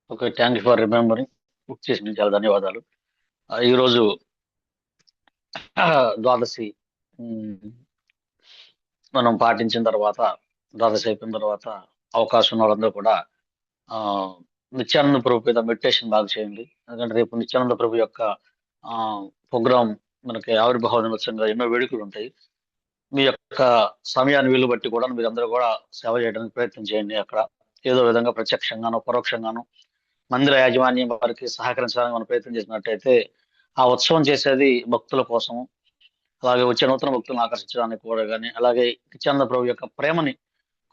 Okay. Thank you for remembering. Book చేసినందుకు చాలా ధన్యవాదాలు. ఈరోజు ద్వాదశి హ్మ్, మనం పాటించిన తర్వాత, ద్వాదశి అయిపోయిన తర్వాత అవకాశం ఉన్న వాళ్ళందరూ కూడా ఆహ్, నిత్యానంద ప్రభు మీద మెడిటేషన్ బాగా చేయండి. ఎందుకంటే రేపు నిత్యానంద ప్రభు యొక్క ప్రోగ్రామ్ మనకి ఆవిర్భావ దినోత్సవంగా ఎన్నో వేడుకలుంటాయి. మీ యొక్క సమయాన్ని వీలు బట్టి కూడా మీరందరూ కూడా సేవ చేయడానికి ప్రయత్నం చేయండి అక్కడ. ఏదో విధంగా ప్రత్యక్షంగానో, పరోక్షంగానో మందిర యాజమాన్యం వారికి సహకరించడానికి మనం ప్రయత్నం చేసినట్టయితే, ఆ ఉత్సవం చేసేది భక్తుల కోసం, అలాగే వచ్చే నూతన భక్తులను ఆకర్షించడానికి కూడా గాని, అలాగే నిత్యానంద ప్రభు యొక్క ప్రేమని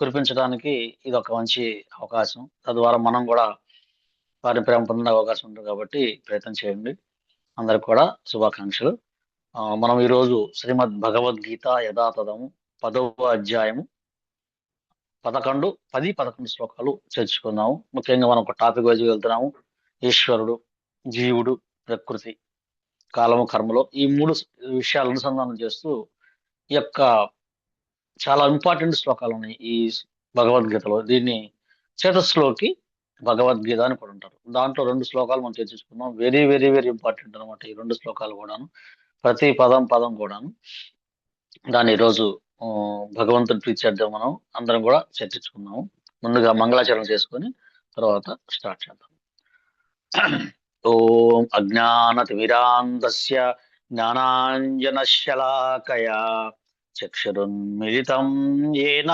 కురిపించడానికి ఇదొక మంచి అవకాశం. తద్వారా మనం కూడా వారి ప్రేమ పొందే అవకాశం ఉంటుంది కాబట్టి ప్రయత్నం చేయండి. అందరికి కూడా శుభాకాంక్షలు. మనం ఈరోజు శ్రీమద్ భగవద్గీత యథాతథము 10వ అధ్యాయము 10, 11 శ్లోకాలు చర్చించుకుందాము. ముఖ్యంగా మనం ఒక టాపిక్ వైజ్ వెళ్తున్నాము. ఈశ్వరుడు, జీవుడు, ప్రకృతి, కాలము, కర్మలో ఈ మూడు విషయాలు అనుసంధానం చేస్తూ ఈ యొక్క చాలా ఇంపార్టెంట్ శ్లోకాలు ఉన్నాయి ఈ భగవద్గీతలో. దీన్ని చేతస్లోకి భగవద్గీత అని కూడా అంటారు. దాంట్లో రెండు శ్లోకాలు మనం చర్చించుకున్నాం. వెరీ వెరీ వెరీ ఇంపార్టెంట్ అనమాట ఈ రెండు శ్లోకాలు కూడాను. ప్రతి పదం పదం కూడాను. దాన్ని ఈరోజు భగవంతుని ప్రీత్యర్థం మనం అందరం కూడా చర్చించుకున్నాము. ముందుగా మంగళాచరణ చేసుకొని తర్వాత స్టార్ట్ చేద్దాం. ఓం అజ్ఞానతిమిరాంధస్య జ్ఞానాంజనశలాకయా చక్షురున్మిలితం యేన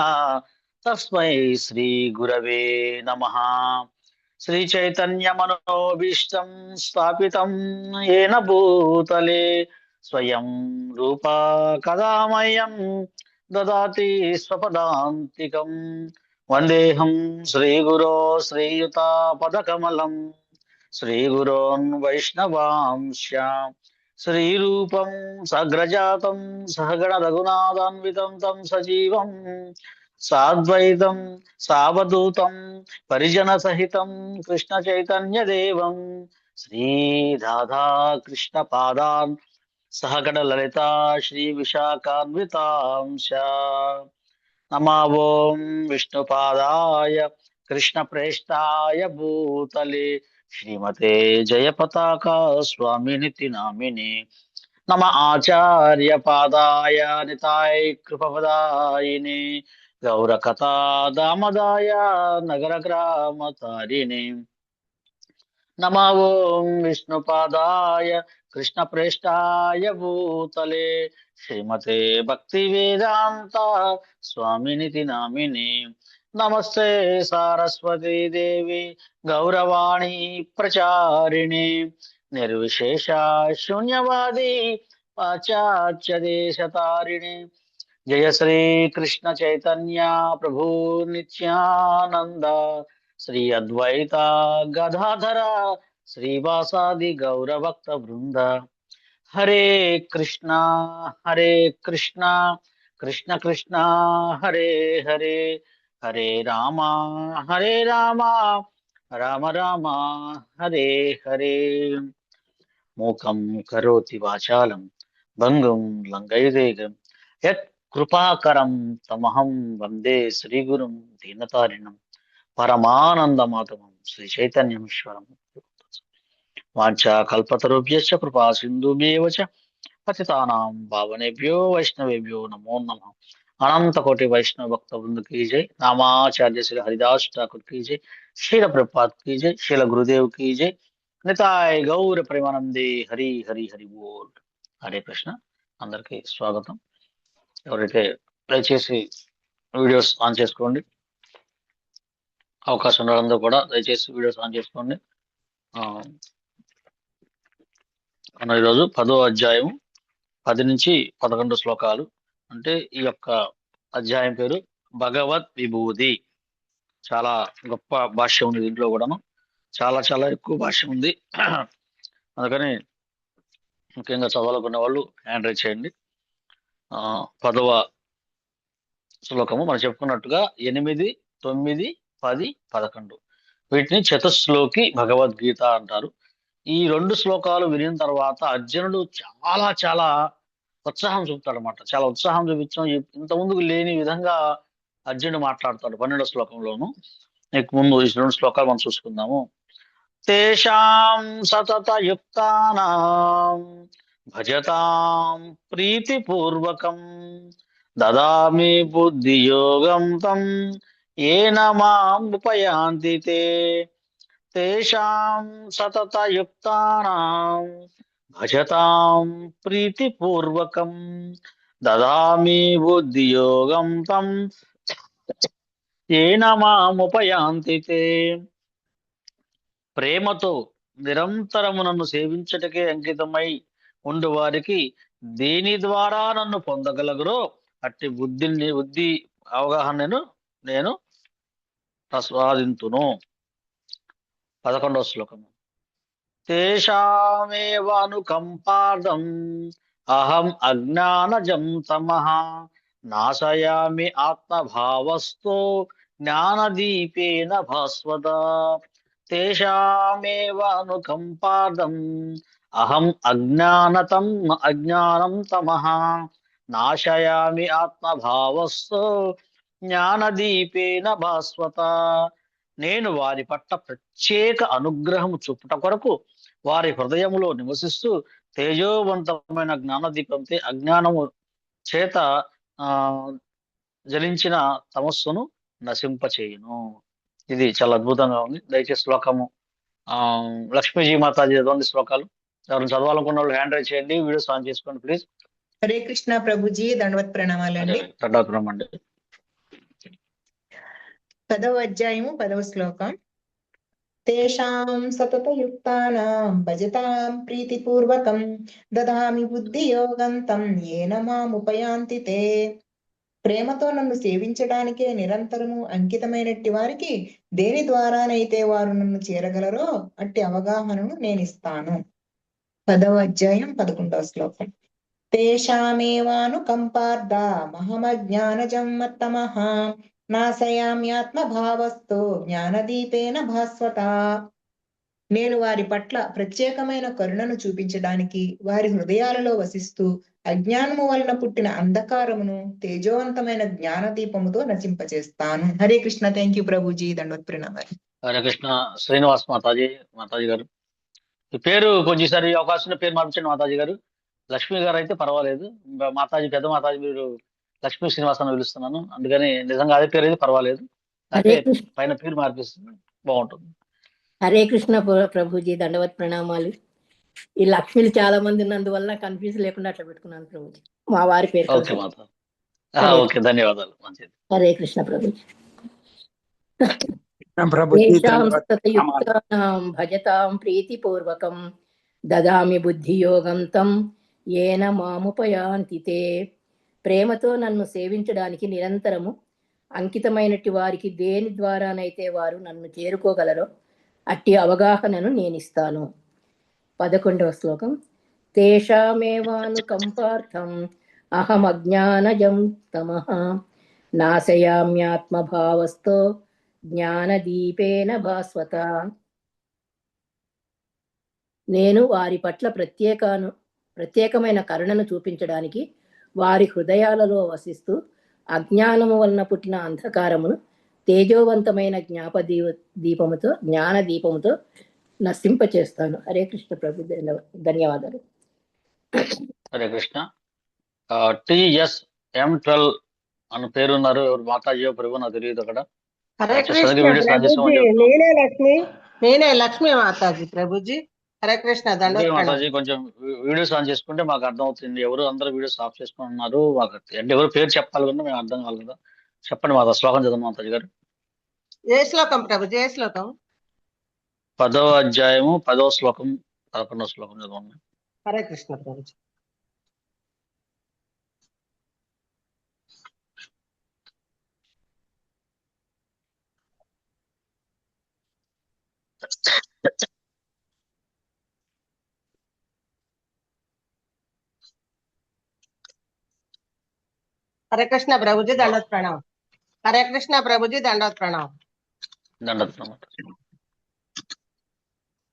తస్మై శ్రీ గురవే నమః. శ్రీచైతన్యమనోభీష్టం స్థాపితం యేన భూతలే స్వయం రూపా కదా మह्यं దదాతి స్వపదాంతికం. వందేహం శ్రీగురో శ్రీయుతాపదకమలం శ్రీగురోన్ వైష్ణవాంశ శ్రీరూపం సగ్రజాతం సహగణ రఘునాథాన్వితం తం సజీవం సాద్వైతం సావధూతం పరిజన సహితం కృష్ణ చైతన్య దేవం శ్రీ రాధా కృష్ణ పాదాన్ సహగణ లలితా శ్రీ విశాఖాన్వితాంశ. నమో ఓం విష్ణుపాదాయ కృష్ణ ప్రేష్టాయ భూతలే శ్రీమతే జయపతాకా స్వామినితి నామిని. నమ ఆచార్య పాదాయ నితాయ కృపపదాయిని గౌరకథా దామదాయ నగర గ్రామ తారిణి. నమో ఓం విష్ణుపాదాయ కృష్ణ ప్రేష్టాయ భూతలే శ్రీమతే భక్తి వేదాంత స్వామినితి నామిని. నమస్తే సారస్వతీ దేవి గౌరవాణి ప్రచారిణి నిర్విశేష శూన్యవాది పాశ్చాత్య దేశతారిణి. జయ శ్రీ కృష్ణ చైతన్య ప్రభు నిత్యానంద శ్రీ అద్వైత గదాధర శ్రీవాసాది గౌరభక్త బృంద. హరే కృష్ణ హరే కృష్ణ కృష్ణ కృష్ణ హరే హరే హరే రామ హరే రామ రామ రామ హరే హరే. మూకం కరోతి వాచాలం భంగం లంఘయతే యత్ కృపాకరం తమహం వందే శ్రీగురుం దీనతారిణం పరమానందమాధవం శ్రీ చైతన్యమీశ్వరం. వాంఛా కల్పతరుభ్యశ్చ కృపా సింధుభ్యేవ చ పతితానాం పావనేభ్యో వైష్ణవేభ్యో నమో నమః. అనంత కోటి వైష్ణవ భక్త వృంద की जय. नामाचार्य श्री हरिदास ठाकुर की जय. शील प्रपात की जय. शील गुरुदेव की जय. నితాయ్ గౌర ప్రేమానందే హరి హరి హరి బోల్. హరే కృష్ణ. అందరికీ స్వాగతం. ఎవరైతే దయచేసి వీడియోస్ ఆన్ చేసుకోండి. అవకాశం ఉన్న వాళ్ళందరూ కూడా దయచేసి వీడియోస్ ఆన్ చేసుకోండి. మనం ఈరోజు 10వ అధ్యాయం 10 నుంచి 11 శ్లోకాలు. అంటే ఈ యొక్క అధ్యాయం పేరు భగవద్ విభూది. చాలా గొప్ప భాష్యం ఉంది దీంట్లో కూడాను. చాలా చాలా ఎక్కువ భాష్యం ఉంది. అందుకని ముఖ్యంగా చదవాలనుకునే వాళ్ళు హ్యాండ్ రైజ్ చేయండి. 10వ శ్లోకము మనం చెప్పుకున్నట్టుగా 8, 9, 10, 11 వీటిని చతుశ్లోకి భగవద్గీత అంటారు. ఈ 2 శ్లోకాలు వినిన తర్వాత అర్జునుడు చాలా చాలా ఉత్సాహం చూపుతాడు అనమాట. చాలా ఉత్సాహం చూపించడం ఇంత ముందుకు లేని విధంగా అర్జునుడు మాట్లాడతాడు 12వ శ్లోకంలోను. ముందు ఈ 2 శ్లోకాలు మనం చూసుకుందాము. తేషాం సతతయుక్తానాం భజతాం ప్రీతిపూర్వకం దదామి బుద్ధియోగం తం ఏన మాం ఉపయాంతి తే. తేషాం సతతయుక్తానాం భజతాం ప్రీతిపూర్వకం దదామి బుద్ధియోగం తం ఏన మాముపయాంతి తే. ప్రేమతో నిరంతరము నన్ను సేవించటకే అంకితమై ఉండు వారికి దేని ద్వారా నన్ను పొందగలగరో అట్టి బుద్ధి అవగాహనను నేను ప్రసాదింతును. 11వ శ్లోకము. తేషామేవానుకంపార్థం అహం అజ్ఞానజం తమః నాశయామి ఆత్మభావస్థో జ్ఞానదీపేన భాస్వత. తేషామేవానుకంపార్థం అహం అజ్ఞానం తమః నాశయామి ఆత్మభావస్థో జ్ఞానదీపేన భాస్వత. నేను వారి పట్ల ప్రత్యేక అనుగ్రహము చూపుట కొరకు వారి హృదయములో నివసిస్తూ తేజోవంతమైన జ్ఞానదీపంతో అజ్ఞానము చేత ఆ జలించిన తమస్సును నశింపచేయును. ఇది చాలా అద్భుతంగా ఉంది. దయచేసి శ్లోకము లక్ష్మీజీ మాతాజీ చదవండి శ్లోకాలు. ఎవరైనా చదవాలనుకున్న వాళ్ళు హ్యాండ్ రైజ్ చేయండి, వీడియోస్ ఆన్ చేసుకోండి ప్లీజ్. హరే కృష్ణ ప్రభుజీ, దండవత్ ప్రణామాలండి. దండవత్ అండి. 10వ అధ్యాయము 10వ శ్లోకం. తేషాం సతతయుక్తానాం భజతాం ప్రీతిపూర్వకం దదామి బుద్ధియోగం తం ఏన మాముపయాంతి తే. ప్రేమతో నన్ను సేవించడానికే నిరంతరము అంకితమైనట్టి వారికి దేని ద్వారానైతే వారు నన్ను చేరగలరో అట్టి అవగాహనను నేనిస్తాను. 10వ అధ్యాయం 11వ శ్లోకం. తేషామేవానుకంపార్థ మహమజ్ఞానజం మత్తమః నాశయామ్యాత్మభావస్థో జ్ఞానదీపేన భాస్వత. నేను వారి పట్ల ప్రత్యేకమైన కరుణను చూపించడానికి వారి హృదయాలలో వసిస్తూ అజ్ఞానము వలన పుట్టిన అంధకారమును తేజోవంతమైన జ్ఞానదీపముతో నశింపచేస్తాను. హరే కృష్ణ. థ్యాంక్ యూ ప్రభుజీ, దండవత్ ప్రణామాలు. హరే కృష్ణ. శ్రీనివాస్ మాతాజీ గారు, ఈ పేరు కొంచెంసారి అవకాశం పేరు మార్చండి మాతాజీ గారు. లక్ష్మి గారు అయితే పర్వాలేదు, మాతాజీ పెద్ద మాతాజీ మీరు లక్ష్మీ శ్రీనివాస్ అని పిలుస్తున్నాను, అందుకని నిజంగా అదే పేరు అయితే పర్వాలేదు, పైన పేరు మార్పిస్తుంది బాగుంటుంది. హరే కృష్ణ ప్రభుజీ, దండవత్ ప్రణామాలు. ఈ లక్ష్మిలు చాలా మంది ఉన్నందువల్ల కన్ఫ్యూజ్ లేకుండా అట్లా పెట్టుకున్నాను ప్రభుజీ, మా వారి పేరు. ఓకే మాత, ఓకే, ధన్యవాదాలు. మంచిది. హరే కృష్ణ ప్రభుజీ. భజతాం ప్రీతిపూర్వకం దదామి బుద్ధియోగం తం ఏన మాముపయాంతి తే. ప్రేమతో నన్ను సేవించడానికి నిరంతరము అంకితమైనట్టి వారికి దేని ద్వారానైతే వారు నన్ను చేరుకోగలరో అట్టి అవగాహనను నేనిస్తాను. 11వ శ్లోకం. తేషామేవానుకంపార్థం అహం అజ్ఞానజం తమః నాశయామ్యాత్మభావస్థో జ్ఞానదీపేన భాస్వత. నేను వారి పట్ల ప్రత్యేకమైన కరుణను చూపించడానికి వారి హృదయాలలో వసిస్తూ అజ్ఞానము వలన పుట్టిన అంధకారమును తేజోవంతమైన జ్ఞాన దీపముతో నశింపచేస్తాను. హరే కృష్ణ ప్రభు, ధన్యవాదాలు. హరే కృష్ణ. TSM12 అని పేరున్నారు, ఎవరు మాతాజీయో ప్రభు నాకు తెలియదు అక్కడ. హరే కృష్ణ. నేనే లక్ష్మీ మాతాజీ ప్రభుజీ. హరే కృష్ణ. మాతాజీ కొంచెం వీడియోస్ ఆన్ చేసుకుంటే మాకు అర్థం అవుతుంది. ఎవరు అందరూ వీడియోస్ ఆఫ్ చేసుకుంటున్నారు, మాకు అంటే ఎవరు పేరు చెప్పాలి కదా, మేము అర్థం కావాలి కదా. చెప్పండి మాతా, శ్లోకం చదవండి మాతాజీ గారు. ఏ శ్లోకం ప్రభుజీ? ఏ శ్లోకం? 10వ అధ్యాయము 10వ శ్లోకం 11వ శ్లోకం చదవండి. హరే కృష్ణ ప్రభుజీ. హరే కృష్ణ ప్రభుజీ, దండవత్ ప్రణామం. హరే కృష్ణ ప్రభుజీ, దండవత్ ప్రణామం.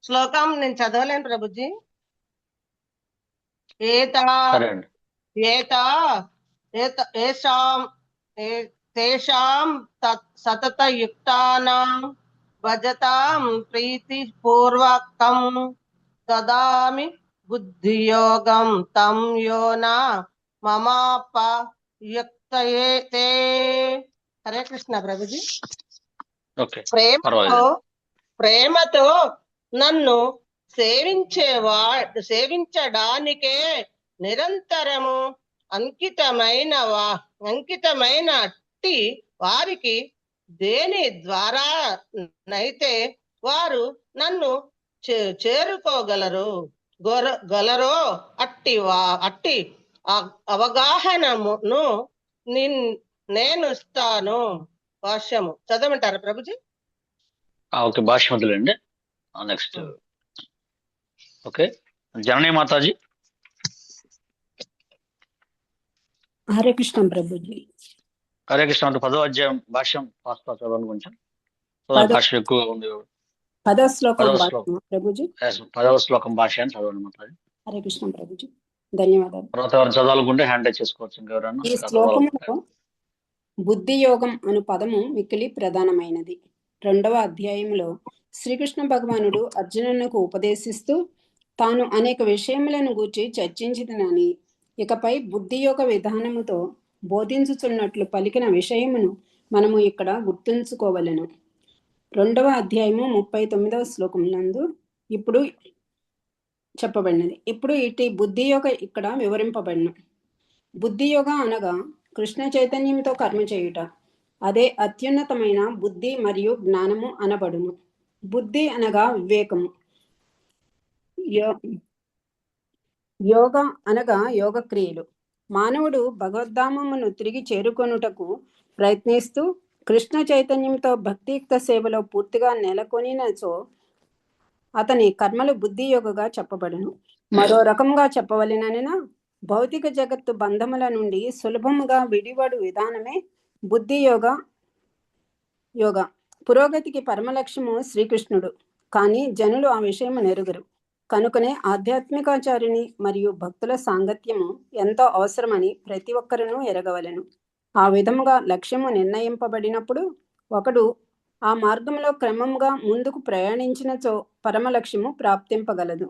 శ్లోకం నేను చదవలేను ప్రభుజీ. తేషాం సతతయుక్తానాం భజతాం ప్రీతిపూర్వకం దదామి బుద్ధియోగం తం యోనా మమాపయుక్తయేతే. హరే కృష్ణ ప్రభుజీ. ఓకే, ప్రేమతో పర్వాలేదు. ప్రేమతో నన్ను సేవించడానికే నిరంతరము అంకితమైన అట్టి వారికి దేని ద్వారా నైతే వారు నన్ను చేరుకోగలరో అట్టి అవగాహనను నేను ఇస్తాను. భాష్యము చదవమంటారా ప్రభుజీ? ఓకే, భాష్యం వదిలేండి. నెక్స్ట్. ఓకే, జననీ మాతాజీ. హరే కృష్ణ ప్రభుజీ. హరే కృష్ణ. అంటే 10వ అధ్యాయం భాష్యం ఫాస్ట్ చదవండి కొంచెం. భాష్యం ఎక్కువ ఉంది. 10వ శ్లోకం 10వ శ్లోకం ప్రభుజీ. 10వ శ్లోకం భాష్యాన్ని చదవండి మాతాజీ. హరే కృష్ణ ప్రభుజీ, ధన్యవాదాలు. తర్వాత ఎవరైనా చదవాలనుకుంటే హ్యాండ్ రైజ్ చేసుకోవచ్చు. ఇంకెవరైనా ఈ శ్లోకంలో బుద్ధి యోగం అను పదము మిక్కిలి ప్రధానమైనది. 2వ అధ్యాయంలో శ్రీకృష్ణ భగవానుడు అర్జునునకు ఉపదేశిస్తూ తాను అనేక విషయములను గూర్చి చర్చించినని, ఇకపై బుద్ధియోగ విధానముతో బోధించుచున్నట్లు పలికిన విషయమును మనము ఇక్కడ గుర్తుంచుకోవలెను. 2వ అధ్యాయము 39వ శ్లోకం నందు ఇప్పుడు చెప్పబడినది. ఇప్పుడు ఇటు బుద్ధియోగ ఇక్కడ వివరింపబడిన. బుద్ధియోగ అనగా కృష్ణ చైతన్యంతో కర్మ చేయుట. అదే అత్యున్నతమైన బుద్ధి మరియు జ్ఞానము అనబడును. బుద్ధి అనగా వివేకము, యోగ అనగా యోగ క్రియలు. మానవుడు భగవద్ధామమును తిరిగి చేరుకొనుటకు ప్రయత్నిస్తూ కృష్ణ చైతన్యంతో భక్తియుక్త సేవలో పూర్తిగా నెలకొనినచో అతని కర్మలు బుద్ధియోగగా చెప్పబడును. మరో రకంగా చెప్పవలెనైనా భౌతిక జగత్తు బంధముల నుండి సులభముగా విడివడు విధానమే బుద్ధియోగ. పురోగతికి పరమలక్ష్యము శ్రీకృష్ణుడు, కానీ జనులు ఆ విషయము నెరుగరు. కనుకనే ఆధ్యాత్మికాచార్యుని మరియు భక్తుల సాంగత్యము ఎంతో అవసరమని ప్రతి ఒక్కరూ ఎరగవలెను. ఆ విధముగా లక్ష్యము నిర్ణయింపబడినప్పుడు ఒకడు ఆ మార్గంలో క్రమంగా ముందుకు ప్రయాణించినచో పరమలక్ష్యము ప్రాప్తింపగలదు.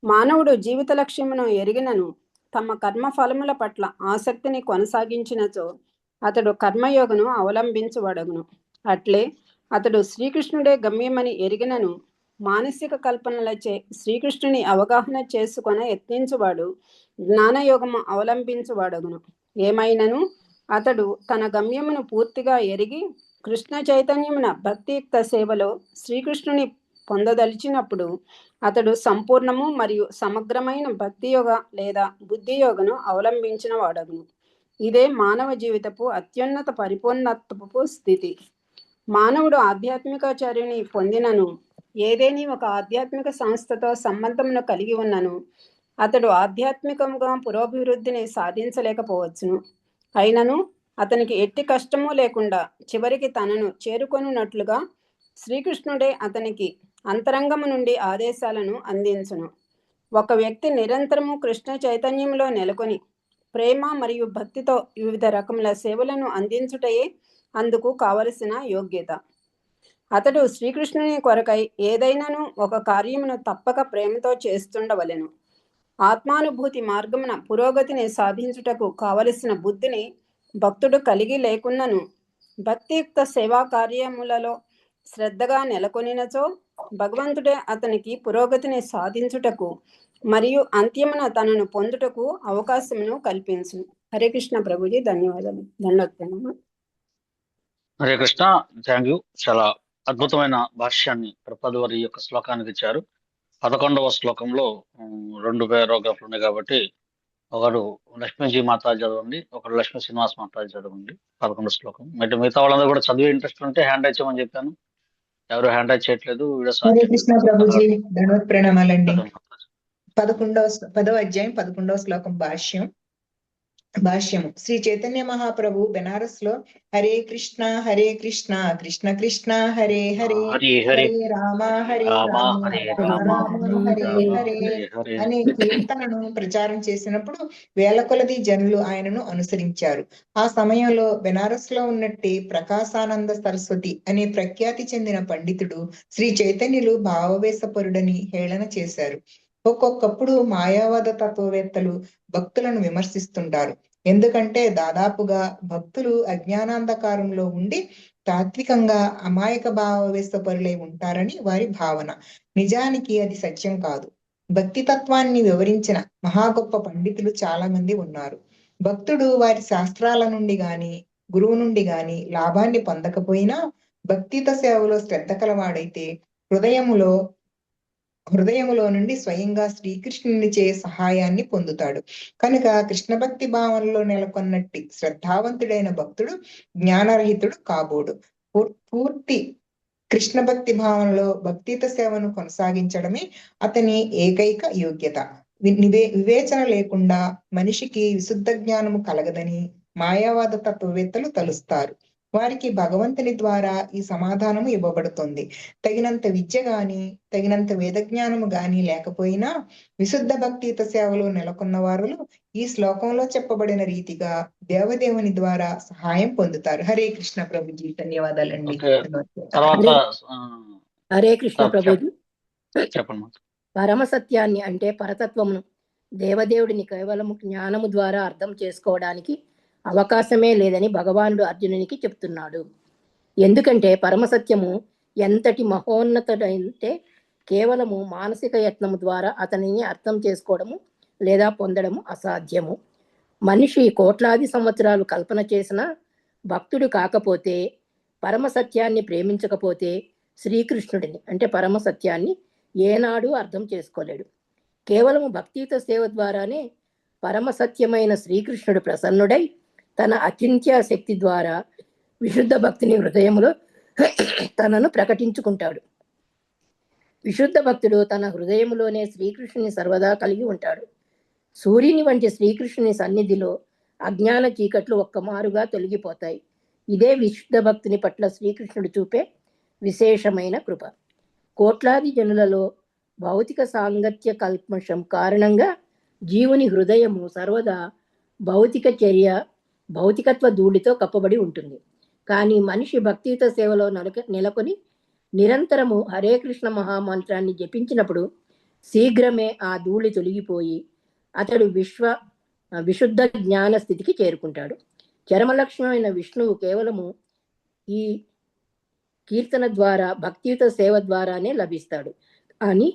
మానవుడు జీవిత లక్ష్యమును ఎరిగినను తమ కర్మ ఫలముల పట్ల ఆసక్తిని కొనసాగించినచో అతడు కర్మయోగను అవలంబించబడగును. అట్లే అతడు శ్రీకృష్ణుడే గమ్యమని ఎరిగినను మానసిక కల్పనలచే శ్రీకృష్ణుని అవగాహన చేసుకొన యత్నించువాడు జ్ఞానయోగము అవలంబించువాడగును. ఏమైనను అతడు తన గమ్యమును పూర్తిగా ఎరిగి కృష్ణ చైతన్యమున భక్తియుక్త సేవలో శ్రీకృష్ణుని పొందదలిచినప్పుడు అతడు సంపూర్ణము మరియు సమగ్రమైన భక్తియోగ లేదా బుద్ధియోగను అవలంబించిన వాడగును. ఇదే మానవ జీవితపు అత్యున్నత పరిపూర్ణత్వపు స్థితి. మానవుడు ఆధ్యాత్మికాచార్యుని పొందినను, ఏదేని ఒక ఆధ్యాత్మిక సంస్థతో సంబంధమును కలిగి ఉన్నను అతడు ఆధ్యాత్మికంగా పురోభివృద్ధిని సాధించలేకపోవచ్చును. అయినను అతనికి ఎట్టి కష్టము లేకుండా చివరికి తనను చేరుకొనున్నట్లుగా శ్రీకృష్ణుడే అతనికి అంతరంగము నుండి ఆదేశాలను అందించును. ఒక వ్యక్తి నిరంతరము కృష్ణ చైతన్యంలో నెలకొని ప్రేమ మరియు భక్తితో వివిధ రకముల సేవలను అందించుటయే అందుకు కావలసిన యోగ్యత. అతడు శ్రీకృష్ణుని కొరకై ఏదైనాను ఒక కార్యమును తప్పక ప్రేమతో చేస్తుండవలెను. ఆత్మానుభూతి మార్గమున పురోగతిని సాధించుటకు కావలసిన బుద్ధిని భక్తుడు కలిగి లేకున్నను భక్తియుక్త సేవా కార్యములలో శ్రద్ధగా నెలకొనినచో భగవంతుడే అతనికి పురోగతిని సాధించుటకు మరియు అంత్యమున తనను పొందుటకు అవకాశమును కల్పించును. హరే కృష్ణ ప్రభుజీ, ధన్యవాదాలు. దండోత్పన్నము. Hare Krishna, thank you. చాలా అద్భుతమైన భాష్యాన్ని ప్రపదవారి యొక్క శ్లోకానికి ఇచ్చారు. 11వ శ్లోకంలో 2 పారాగ్రాఫ్లు ఉన్నాయి కాబట్టి ఒకడు లక్ష్మీజీ మాతాజీ చదవండి, ఒకడు లక్ష్మీ శ్రీనివాస్ మాతాజీ చదవండి 11వ శ్లోకం. మిగతా వాళ్ళందరూ కూడా చదివే ఇంట్రెస్ట్ ఉంటే హ్యాండ్ రైజ్ చేయమని చెప్పాను. ఎవరు హ్యాండ్ రైజ్ చేయట్లేదు. హరే కృష్ణ ప్రభుజీ, ధన్యవాద ప్రణామాలండి. 10వ అధ్యాయం 11వ శ్లోకం భాష్యం. భాష్యము. శ్రీ చైతన్య మహాప్రభు బెనారస్ లో హరే కృష్ణ కృష్ణ కృష్ణ హరే హరే హరి హరి హరే రామ రామ రామ హరే రామ రామ రామ హరే రామ హరే హరే హరే. అనే కీర్తనను ప్రచారం చేసినప్పుడు వేల కొలది జనులు ఆయనను అనుసరించారు. ఆ సమయంలో బెనారస్ లో ఉన్నట్టి ప్రకాశానంద సరస్వతి అనే ప్రఖ్యాతి చెందిన పండితుడు శ్రీ చైతన్యులు భావవేశపరుడని హేళన చేశారు. ఒక్కొక్కప్పుడు మాయావాద తత్వవేత్తలు భక్తులను విమర్శిస్తుంటారు. ఎందుకంటే దాదాపుగా భక్తులు అజ్ఞానాంధకారంలో ఉండి తాత్వికంగా అమాయక భావవేశపరులై ఉంటారని వారి భావన. నిజానికి అది సత్యం కాదు. భక్తి తత్వాన్ని వివరించిన మహా గొప్ప పండితులు చాలా మంది ఉన్నారు. భక్తుడు వారి శాస్త్రాల నుండి గాని గురువు నుండి గాని లాభాన్ని పొందకపోయినా భక్తిత సేవలో శ్రద్ధ కలవాడైతే హృదయములో నుండి స్వయంగా శ్రీకృష్ణునిచే సహాయాన్ని పొందుతాడు. కనుక కృష్ణ భక్తి భావనలో నెలకొన్నట్టి శ్రద్ధావంతుడైన భక్తుడు జ్ఞానరహితుడు కాబోడు. పూర్తి కృష్ణ భక్తి భావనలో భక్తిత సేవను కొనసాగించడమే అతని ఏకైక యోగ్యత. వివేచన లేకుండా మనిషికి విశుద్ధ జ్ఞానము కలగదని మాయావాద తత్వవేత్తలు తలుస్తారు. వారికి భగవంతుని ద్వారా ఈ సమాధానము ఇవ్వబడుతుంది. తగినంత విద్య గాని తగినంత వేదజ్ఞానము గాని లేకపోయినా విశుద్ధ భక్తియుత సేవలో నెలకొన్న వారు ఈ శ్లోకంలో చెప్పబడిన రీతిగా దేవదేవుని ద్వారా సహాయం పొందుతారు. హరే కృష్ణ ప్రభుజీ. ధన్యవాదాలండి. తర్వాత హరే కృష్ణ ప్రభుజీ. చెప్పండి. పరమ సత్యాన్ని అంటే పరతత్వమును దేవదేవుడిని కేవలము జ్ఞానము ద్వారా అర్థం చేసుకోవడానికి అవకాశమే లేదని భగవానుడు అర్జునునికి చెప్తున్నాడు. ఎందుకంటే పరమసత్యము ఎంతటి మహోన్నతుడంటే కేవలము మానసిక యత్నము ద్వారా అతనిని అర్థం చేసుకోవడము లేదా పొందడము అసాధ్యము. మనిషి కోట్లాది సంవత్సరాలు కల్పన చేసిన భక్తుడు కాకపోతే, పరమసత్యాన్ని ప్రేమించకపోతే శ్రీకృష్ణుడిని అంటే పరమసత్యాన్ని ఏనాడు అర్థం చేసుకోలేడు. కేవలము భక్తియుత సేవ ద్వారానే పరమసత్యమైన శ్రీకృష్ణుడు ప్రసన్నుడై తన అచింత్య శక్తి ద్వారా విశుద్ధ భక్తిని హృదయంలో తనను ప్రకటించుకుంటాడు. విశుద్ధ భక్తుడు తన హృదయంలోనే శ్రీకృష్ణుని సర్వదా కలిగి ఉంటాడు. సూర్యుని వంటి శ్రీకృష్ణుని సన్నిధిలో అజ్ఞాన చీకట్లు ఒక్కమారుగా తొలగిపోతాయి. ఇదే విశుద్ధ భక్తుని పట్ల శ్రీకృష్ణుడు చూపే విశేషమైన కృప. కోట్లాది జనులలో భౌతిక సాంగత్య కల్మషం కారణంగా జీవుని హృదయము సర్వదా భౌతికత్వ ధూళితో కప్పబడి ఉంటుంది. కానీ మనిషి భక్తియుత సేవలో నెలకొని నిరంతరము హరే కృష్ణ మహామంత్రాన్ని జపించినప్పుడు శీఘ్రమే ఆ ధూళి తొలగిపోయి అతడు విశుద్ధ జ్ఞాన స్థితికి చేరుకుంటాడు. చరమలక్ష్యమైన విష్ణువు కేవలము ఈ కీర్తన ద్వారా భక్తియుత సేవ ద్వారానే లభిస్తాడు, అని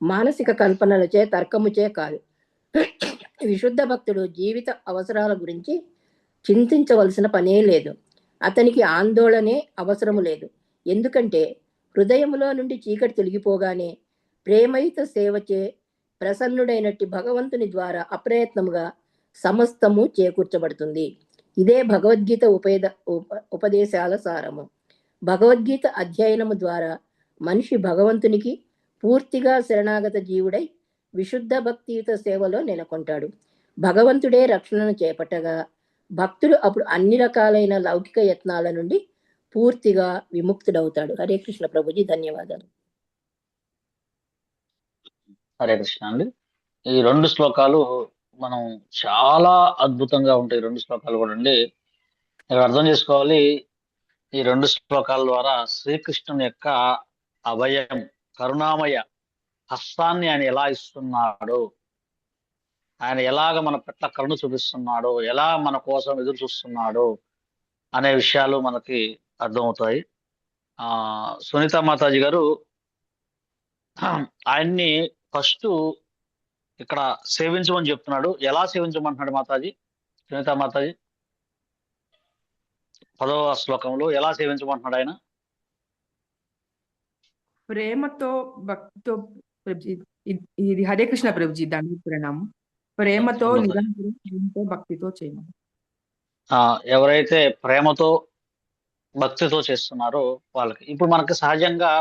మానసిక కల్పనలచే తర్కముచే కాదు. విశుద్ధ భక్తుడు జీవిత అవసరాల గురించి చింతించవలసిన పనే లేదు. అతనికి ఆందోళనే అవసరము లేదు. ఎందుకంటే హృదయములో నుండి చీకటి తొలగిపోగానే ప్రేమయుత సేవచే ప్రసన్నుడైనట్టి భగవంతుని ద్వారా అప్రయత్నముగా సమస్తము చేకూర్చబడుతుంది. ఇదే భగవద్గీత ఉపదేశాల సారము. భగవద్గీత అధ్యయనము ద్వారా మనిషి భగవంతునికి పూర్తిగా శరణాగత జీవుడై విశుద్ధ భక్తియుత సేవలో నెలకొంటాడు. భగవంతుడే రక్షణను చేపట్టగా భక్తుడు అప్పుడు అన్ని రకాలైన లౌకిక యత్నాల నుండి పూర్తిగా విముక్తుడవుతాడు. హరే కృష్ణ ప్రభుజీ. ధన్యవాదాలు. హరే కృష్ణ అండి. ఈ రెండు శ్లోకాలు మనం చాలా అద్భుతంగా ఉంటాయి. రెండు శ్లోకాలు కూడా అండి మీరు అర్థం చేసుకోవాలి. ఈ రెండు శ్లోకాల ద్వారా శ్రీకృష్ణుని యొక్క అభయం, కరుణామయ హస్తాన్ని ఆయన ఎలా ఇస్తున్నాడో, ఆయన ఎలాగ మన పట్ల కరుణ చూపిస్తున్నాడో, ఎలా మన కోసం ఎదురు చూస్తున్నాడో అనే విషయాలు మనకి అర్థమవుతాయి. సునీత మాతాజీ గారు ఆయన్ని ఫస్ట్ ఇక్కడ సేవించమని చెప్తున్నాడు. ఎలా సేవించమంటున్నాడు మాతాజీ? సునీత మాతాజీ 10వ శ్లోకంలో ఎలా సేవించమంటున్నాడు ఆయన? ప్రేమతో భక్తితో. ఇది హరే కృష్ణ ప్రభుజీ. దండ ప్రణామం. ప్రేమతో నిరంతరం భక్తితో చేయమని. ఎవరైతే ప్రేమతో భక్తితో చేస్తున్నారో వాళ్ళకి. ఇప్పుడు మనకి సహజంగా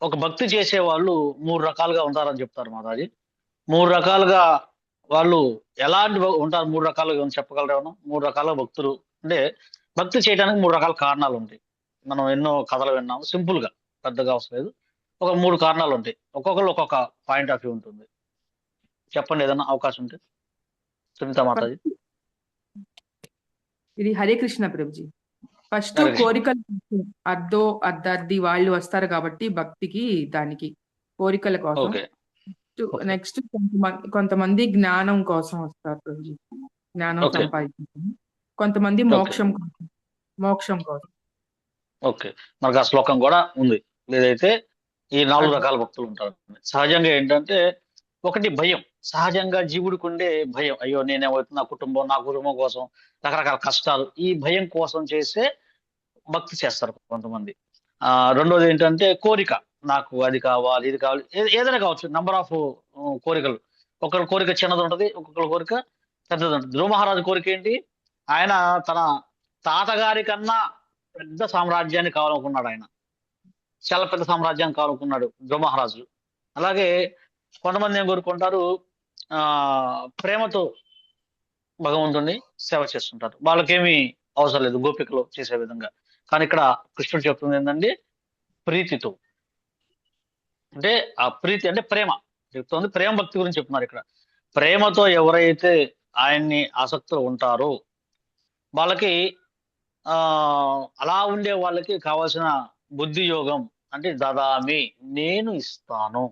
ఒక భక్తి చేసే వాళ్ళు 3 రకాలుగా ఉంటారని చెప్తారు మాతాజీ. 3 రకాలుగా వాళ్ళు ఎలాంటి ఉంటారు? 3 రకాలుగా ఏమైనా చెప్పగలరా ఏమన్నా? 3 రకాల భక్తులు అంటే భక్తి చేయడానికి 3 రకాల కారణాలు ఉంటాయి. మనం ఎన్నో కథలు విన్నాము. సింపుల్ గా పెద్దగా అవసరం లేదు. ఒక 3 కారణాలు ఉంటాయి. ఒక్కొక్కళ్ళు ఒక్కొక్క పాయింట్ ఆఫ్ వ్యూ ఉంటుంది. చెప్పండి ఏదన్నా అవకాశం ఉంటే. సునీత మాతాజీ. ఇది హరే కృష్ణ ప్రభుజీ. ఫస్ట్ హరే కృష్ణ. కోరికలు, అర్ధార్థి వాళ్ళు వస్తారు కాబట్టి భక్తికి, దానికి కోరికల కోసం. ఓకే. ఓకే. నెక్స్ట్ కొంతమంది జ్ఞానం కోసం వస్తారు ప్రభుజీ, జ్ఞానం ఓకే. సంపాదించడం. కొంతమంది ఓకే. మోక్షం కోసం. ఓకే. మనకు ఆ శ్లోకం కూడా ఉంది. ఏదైతే ఈ 4 అది. రకాల భక్తులు ఉంటారు. సహజంగా ఏంటంటే ఒకటి భయం. సహజంగా జీవుడికి ఉండే భయం. అయ్యో నేనేమవుతుంది, నా కుటుంబం కోసం రకరకాల కష్టాలు, ఈ భయం కోసం చేసే భక్తి చేస్తారు కొంతమంది. రెండోది ఏంటంటే కోరిక. నాకు అది కావాలి, ఇది కావాలి, ఏదైనా కావచ్చు. నంబర్ ఆఫ్ కోరికలు. ఒకరి కోరిక చిన్నది ఉంటది, ఒక్కొక్కరి కోరిక పెద్దది ఉంటుంది. ధ్రువ మహారాజు కోరిక ఏంటి? ఆయన తన తాతగారి కన్నా పెద్ద సామ్రాజ్యాన్ని కావాలనుకున్నాడు. ఆయన చాలా పెద్ద సామ్రాజ్యాన్ని కావాలనుకున్నాడు ధ్రువ మహారాజు. అలాగే కొంతమంది ఏం కోరుకుంటారు, ప్రేమతో భగవంతుణ్ణి సేవ చేస్తుంటారు. వాళ్ళకేమీ అవసరం లేదు గోపికలు చేసే విధంగా. కానీ ఇక్కడ కృష్ణుడు చెప్తుంది ఏంటంటే ప్రీతితో. అంటే ఆ ప్రీతి అంటే ప్రేమ చెప్తుంది. ప్రేమ భక్తి గురించి చెప్తున్నారు ఇక్కడ. ప్రేమతో ఎవరైతే ఆయన్ని ఆసక్తులు ఉంటారో వాళ్ళకి అలా ఉండే వాళ్ళకి కావాల్సిన బుద్ధి యోగం అంటే దదామి, నేను ఇస్తాను.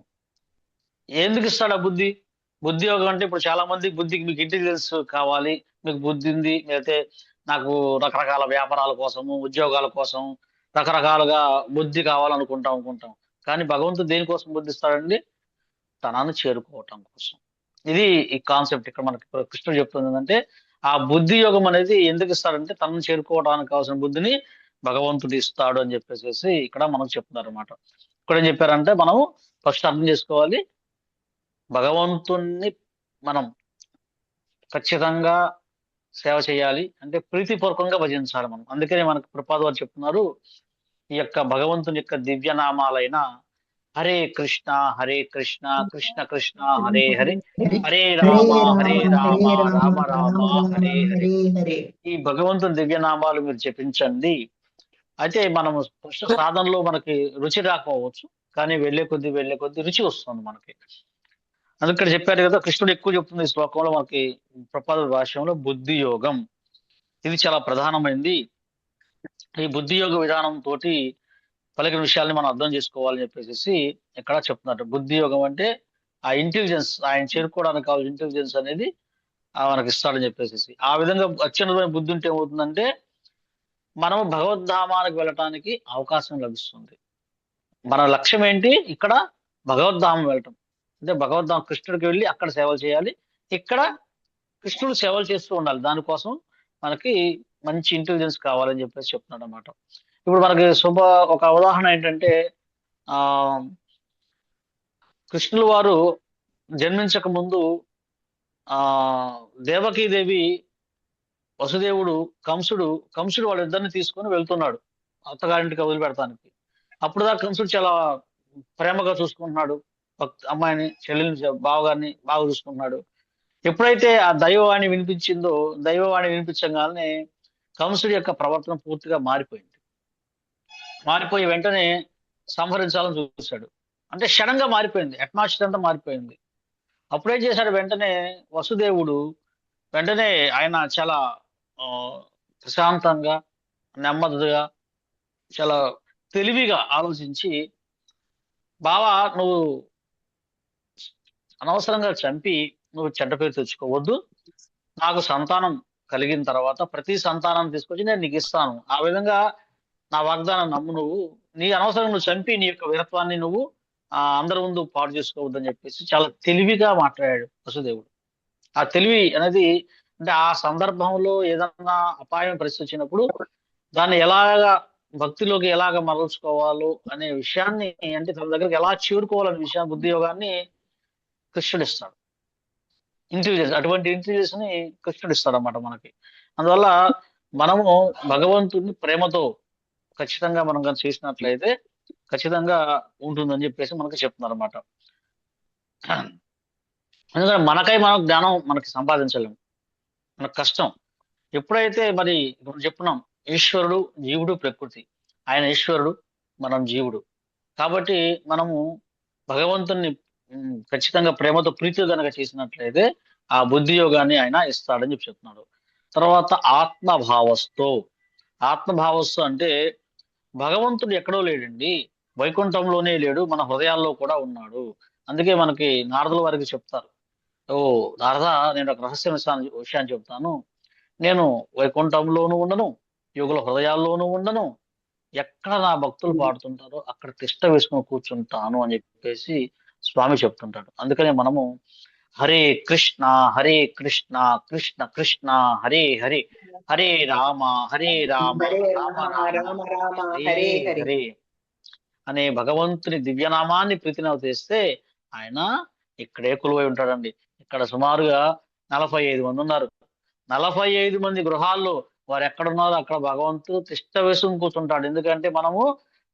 ఎందుకు ఇస్తాడు ఆ బుద్ధి యోగం అంటే? ఇప్పుడు చాలా మంది బుద్ధికి, మీకు ఇంటెలిజెన్స్ కావాలి, మీకు బుద్ధి ఉంది, లేకపోతే నాకు రకరకాల వ్యాపారాల కోసము, ఉద్యోగాల కోసం రకరకాలుగా బుద్ధి కావాలనుకుంటాం. కానీ భగవంతుడు దేనికోసం బుద్ధి ఇస్తాడండి? తనను చేరుకోవటం కోసం. ఇది ఈ కాన్సెప్ట్ ఇక్కడ మనకి కృష్ణుడు చెప్తుంది ఏంటంటే, ఆ బుద్ధి యోగం అనేది ఎందుకు ఇస్తాడంటే తనను చేరుకోవడానికి కావాల్సిన బుద్ధిని భగవంతుడు ఇస్తాడు అని చెప్పేసి ఇక్కడ మనకు చెప్తున్నారు అనమాట. ఇక్కడ ఏం చెప్పారంటే మనం ఫస్ట్ అర్థం చేసుకోవాలి, భగవంతుణ్ణి మనం ఖచ్చితంగా సేవ చేయాలి అంటే ప్రీతిపూర్వకంగా భజించాలి మనం. అందుకనే మనకు ప్రభుపాద వారు చెప్తున్నారు, ఈ యొక్క భగవంతుని యొక్క దివ్యనామాలైన హరే కృష్ణ కృష్ణ కృష్ణ హరే హరే, హరే రామ రామ రామ హరే హరే. ఈ భగవంతుని దివ్యనామాలు మీరు జపించండి. అయితే మనం ఫస్ట్ సాధనలో మనకి రుచి రాకపోవచ్చు, కానీ వెళ్ళే కొద్ది రుచి వస్తుంది మనకి. అందుకని చెప్పారు కదా, కృష్ణుడు ఎక్కువ చెప్తుంది ఈ శ్లోకంలో మనకి ప్రభుపాద భాష్యంలో బుద్ధి యోగం. ఇది చాలా ప్రధానమైంది. ఈ బుద్ధి యోగ విధానం తోటి పలికిన విషయాల్ని మనం అర్థం చేసుకోవాలని చెప్పేసి ఇక్కడ చెప్తున్నారు. బుద్ధి యోగం అంటే ఆ ఇంటెలిజెన్స్, ఆయన చేరుకోవడానికి కావాల్సిన ఇంటెలిజెన్స్ అనేది మనకి ఇస్తాడని చెప్పేసి. ఆ విధంగా అత్యున్నతమైన బుద్ధి ఉంటే ఏమవుతుందంటే మనం భగవద్ధామానికి వెళ్ళటానికి అవకాశం లభిస్తుంది. మన లక్ష్యం ఏంటి? ఇక్కడ భగవద్ధామం వెళ్ళటం. అంటే భగవద్ధామం కృష్ణుడికి వెళ్ళి అక్కడ సేవలు చేయాలి, ఇక్కడ కృష్ణుడు సేవలు చేస్తూ ఉండాలి. దానికోసం మనకి మంచి ఇంటెలిజెన్స్ కావాలని చెప్పేసి చెప్తున్నాడు అన్నమాట. ఇప్పుడు మనకి ఒక ఉదాహరణ ఏంటంటే, కృష్ణుల వారు జన్మించక ముందు దేవకీదేవి, వసుదేవుడు, కంసుడు వాళ్ళిద్దరిని తీసుకొని వెళ్తున్నాడు అత్తగారింటికి వదిలిపెడతానికి. అప్పుడు దాకా కంసుడు చాలా ప్రేమగా చూసుకుంటున్నాడు అమ్మాయిని, చెల్లెల్ని, బావగారిని బాగా చూసుకుంటున్నాడు. ఎప్పుడైతే ఆ దైవవాణి వినిపించగానే కంసుడి యొక్క ప్రవర్తన పూర్తిగా మారిపోయి వెంటనే సంహరించాలని చూశాడు. అంటే క్షణంగా మారిపోయింది, అట్మాస్ఫియర్ అంతా మారిపోయింది. అప్పుడేం చేశాడు? వెంటనే వసుదేవుడు ఆయన చాలా ప్రశాంతంగా, నెమ్మదిగా, చాలా తెలివిగా ఆలోచించి, బావా నువ్వు అనవసరంగా చంపి నువ్వు చెడ్డ పేరు తెచ్చుకోవద్దు, నాకు సంతానం కలిగిన తర్వాత ప్రతి సంతానాన్ని తీసుకొచ్చి నేను నీకు ఇస్తాను, ఆ విధంగా నా వాగ్దానం నమ్ము, నీ అనవసరంగా నువ్వు చంపి నీ యొక్క వీరత్వాన్ని నువ్వు అందరి ముందు పాడు చేసుకోవద్దని చెప్పేసి చాలా తెలివిగా మాట్లాడాడు వసుదేవుడు. ఆ తెలివి అనేది అంటే ఆ సందర్భంలో ఏదన్నా అపాయం పరిస్థితి వచ్చినప్పుడు దాన్ని భక్తిలోకి ఎలాగ మరల్చుకోవాలో అనే విషయాన్ని, అంటే తన దగ్గరికి ఎలా చేరుకోవాలనే విషయాన్ని, బుద్ధి యోగాన్ని కృష్ణుడు ఇస్తాడు. అటువంటి ఇంటెలిజెన్స్ ని కృష్ణుడు ఇస్తాడు అన్నమాట మనకి. అందువల్ల మనము భగవంతుడిని ప్రేమతో ఖచ్చితంగా మనం కానీ చేసినట్లయితే ఖచ్చితంగా ఉంటుందని చెప్పేసి మనకు చెప్తున్నారు అన్నమాట. ఎందుకంటే మనం జ్ఞానం మనకి సంపాదించలేము, మనకు కష్టం. ఎప్పుడైతే మరి ఇప్పుడు చెప్పున్నాం, ఈశ్వరుడు జీవుడు ప్రకృతి, ఆయన ఈశ్వరుడు, మనం జీవుడు. కాబట్టి మనము భగవంతుణ్ణి ఖచ్చితంగా ప్రేమతో ప్రీతితో గనక చేసినట్లయితే ఆ బుద్ధి యోగాన్ని ఆయన ఇస్తాడని చెప్పి చెప్తున్నాడు. తర్వాత ఆత్మభావస్తు అంటే భగవంతుడు ఎక్కడో లేడండి, వైకుంఠంలోనే లేడు, మన హృదయాల్లో కూడా ఉన్నాడు. అందుకే మనకి నారదుల వారికి చెప్తారు, ఓ నారద, నేను ఒక రహస్య విషయాన్ని చెప్తాను. నేను వైకుంఠంలోనూ ఉండను, యోగుల హృదయాల్లోనూ ఉండను, ఎక్కడ నా భక్తులు పాడుతుంటారో అక్కడ తిష్ట వేసుకుని కూర్చుంటాను అని చెప్పేసి స్వామి చెప్తుంటాడు. అందుకనే మనము హరే కృష్ణ హరే కృష్ణ కృష్ణ కృష్ణ హరే హరే, హరే రామ హరే రామ హరే రామ రామ రామ రామ రామ హరే హరే హరే. హరే అనే భగవంతుని దివ్యనామాన్ని ప్రీతినవ చేస్తే ఆయన ఇక్కడే కొలువై ఉంటాడండి. ఇక్కడ సుమారుగా 45 మంది ఉన్నారు. 45 మంది గృహాల్లో వారు ఎక్కడున్నారో అక్కడ భగవంతుడు తిష్ట వేసుకుని కూర్చుంటాడు. ఎందుకంటే మనము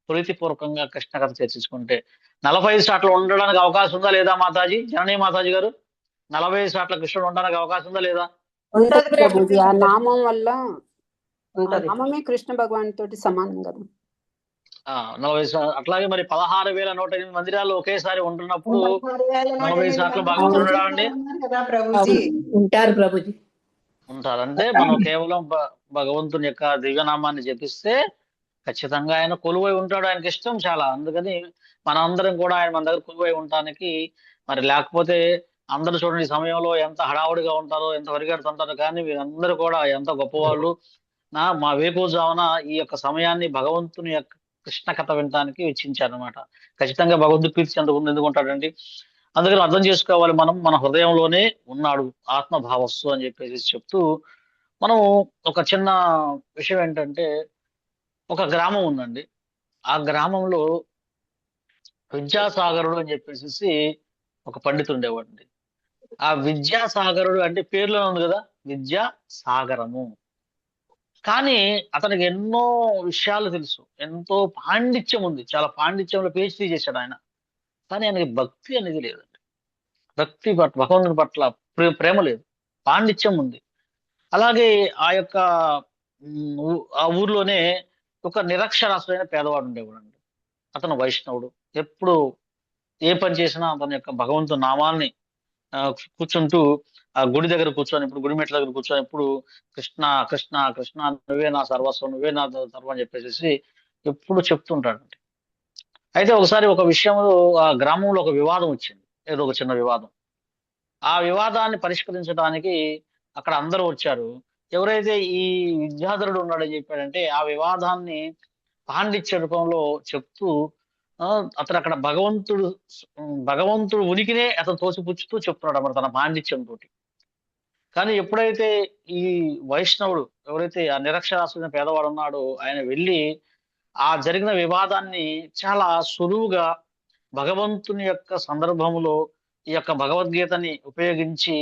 ప్రీతిపూర్వకంగా కృష్ణ కథ చర్చించుకుంటే 45 సార్లు ఉండడానికి అవకాశం ఉందా లేదా మాతాజీ, జననీ మాతాజీ గారు? 45 సార్ల కృష్ణుడు ఉండడానికి అవకాశం ఉందా లేదా? ఉంటది ప్రభుజీ. ఆ నామం వల్ల ఆ ఉంటది. నామమే కృష్ణ భగవాన్ తోటి సమానం కదా. 40 సార్లు. అట్లాగే మరి 16,108 మందిరాలు ఒకేసారి ఉంటున్నప్పుడు 40 సార్లు భగవంతుడు ఉండడా అండి? కదా ప్రభుజీ. ఉంటారు ప్రభుజీ. ఉంటారంటే మనం కేవలం భగవంతుని యొక్క దివ్యనామాన్ని జపిస్తే ఖచ్చితంగా ఆయన కొలువై ఉంటాడు. ఆయనకి ఇష్టం చాలా. అందుకని మనందరం కూడా ఆయన మన దగ్గర కొలువై ఉండటానికి, మరి లేకపోతే అందరూ చూడండి ఈ సమయంలో ఎంత హడావుడిగా ఉంటారో, ఎంత పరిగెడుతుంటారో, కానీ వీరందరూ కూడా ఎంత గొప్పవాళ్ళు. మా వేకువజామున ఈ యొక్క సమయాన్ని భగవంతుని యొక్క కృష్ణ కథ వినటానికి వెచ్చించారనమాట. ఖచ్చితంగా భగవంతుడు ప్రీతి ఎందుకు ఉంటాడండి. అందుకని అర్థం చేసుకోవాలి, మనం మన హృదయంలోనే ఉన్నాడు ఆత్మభావస్సు అని చెప్పేసి చెప్తూ, మనం ఒక చిన్న విషయం ఏంటంటే, ఒక గ్రామం ఉందండి. ఆ గ్రామంలో విద్యాసాగరుడు అని చెప్పేసి ఒక పండితుడు ఉండేవాడండి. ఆ విద్యాసాగరుడు అంటే పేర్లో ఉంది కదా, విద్యా సాగరము. కానీ అతనికి ఎన్నో విషయాలు తెలుసు, ఎంతో పాండిత్యం ఉంది, చాలా పాండిత్యంలో PhD చేశాడు ఆయన. కానీ ఆయనకి భక్తి అనేది లేదండి. భక్తి పట్ల, భగవంతుని పట్ల ప్రేమ లేదు, పాండిత్యం ఉంది. అలాగే ఆ యొక్క ఆ ఊర్లోనే ఒక నిరక్షరాస్యుడైన పేదవాడు ఉండేవాడండి. అతను వైష్ణవుడు. ఎప్పుడు ఏ పని చేసినా అతని యొక్క భగవంతుని నామాల్ని కూర్చుంటూ ఆ గుడి దగ్గర కూర్చొని, ఇప్పుడు గుడి మెట్ల దగ్గర కూర్చొని ఎప్పుడు కృష్ణ కృష్ణ కృష్ణ నువ్వే నా సర్వస్వం, నువ్వే నా సర్వం అని చెప్పేసి ఎప్పుడు చెప్తుంటాడండి. అయితే ఒకసారి ఒక విషయంలో ఆ గ్రామంలో ఒక వివాదం వచ్చింది, ఏదో ఒక చిన్న వివాదం. ఆ వివాదాన్ని పరిష్కరించడానికి అక్కడ అందరూ వచ్చారు. ఎవరైతే ఈ విద్యాధరుడు ఉన్నాడని చెప్పాడంటే ఆ వివాదాన్ని పాండిత్య రూపంలో చెప్తూ అతను అక్కడ భగవంతుడు ఉనికినే అతను తోసిపుచ్చుతూ చెప్తున్నాడు అన్నమాట తన పాండిత్యం తోటి. కానీ ఎప్పుడైతే ఈ వైష్ణవుడు, ఎవరైతే ఆ నిరక్షరాస్యుడైన పేదవాడు ఉన్నాడో, ఆయన వెళ్ళి ఆ జరిగిన వివాదాన్ని చాలా సులువుగా భగవంతుని యొక్క సందర్భంలో ఈ యొక్క భగవద్గీతని ఉపయోగించి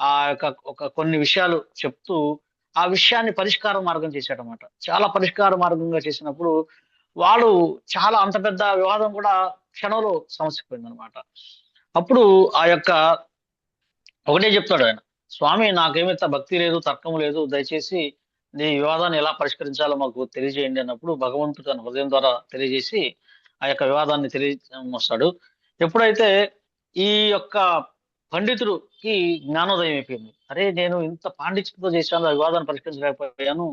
ఆ యొక్క కొన్ని విషయాలు చెప్తూ ఆ విషయాన్ని పరిష్కార మార్గం చేశాడనమాట. చాలా పరిష్కార మార్గంగా చేసినప్పుడు వాడు చాలా అంత పెద్ద వివాదం కూడా క్షణంలో సమసిపోయిందనమాట. అప్పుడు ఆ యొక్క ఒకటే చెప్తాడు ఆయన, స్వామి నాకేమింత భక్తి లేదు, తర్కం లేదు, దయచేసి నీ వివాదాన్ని ఎలా పరిష్కరించాలో మాకు తెలియజేయండి అన్నప్పుడు భగవంతుడు తన హృదయం ద్వారా తెలియజేసి ఆ యొక్క వివాదాన్ని తెలియవస్తాడు. ఎప్పుడైతే ఈ యొక్క పండితుడికి జ్ఞానోదయం అయిపోయింది, అరే నేను ఇంత పాండిత్యంతో చేశాను, ఆ వివాదాన్ని పరిష్కరించలేకపోయాను,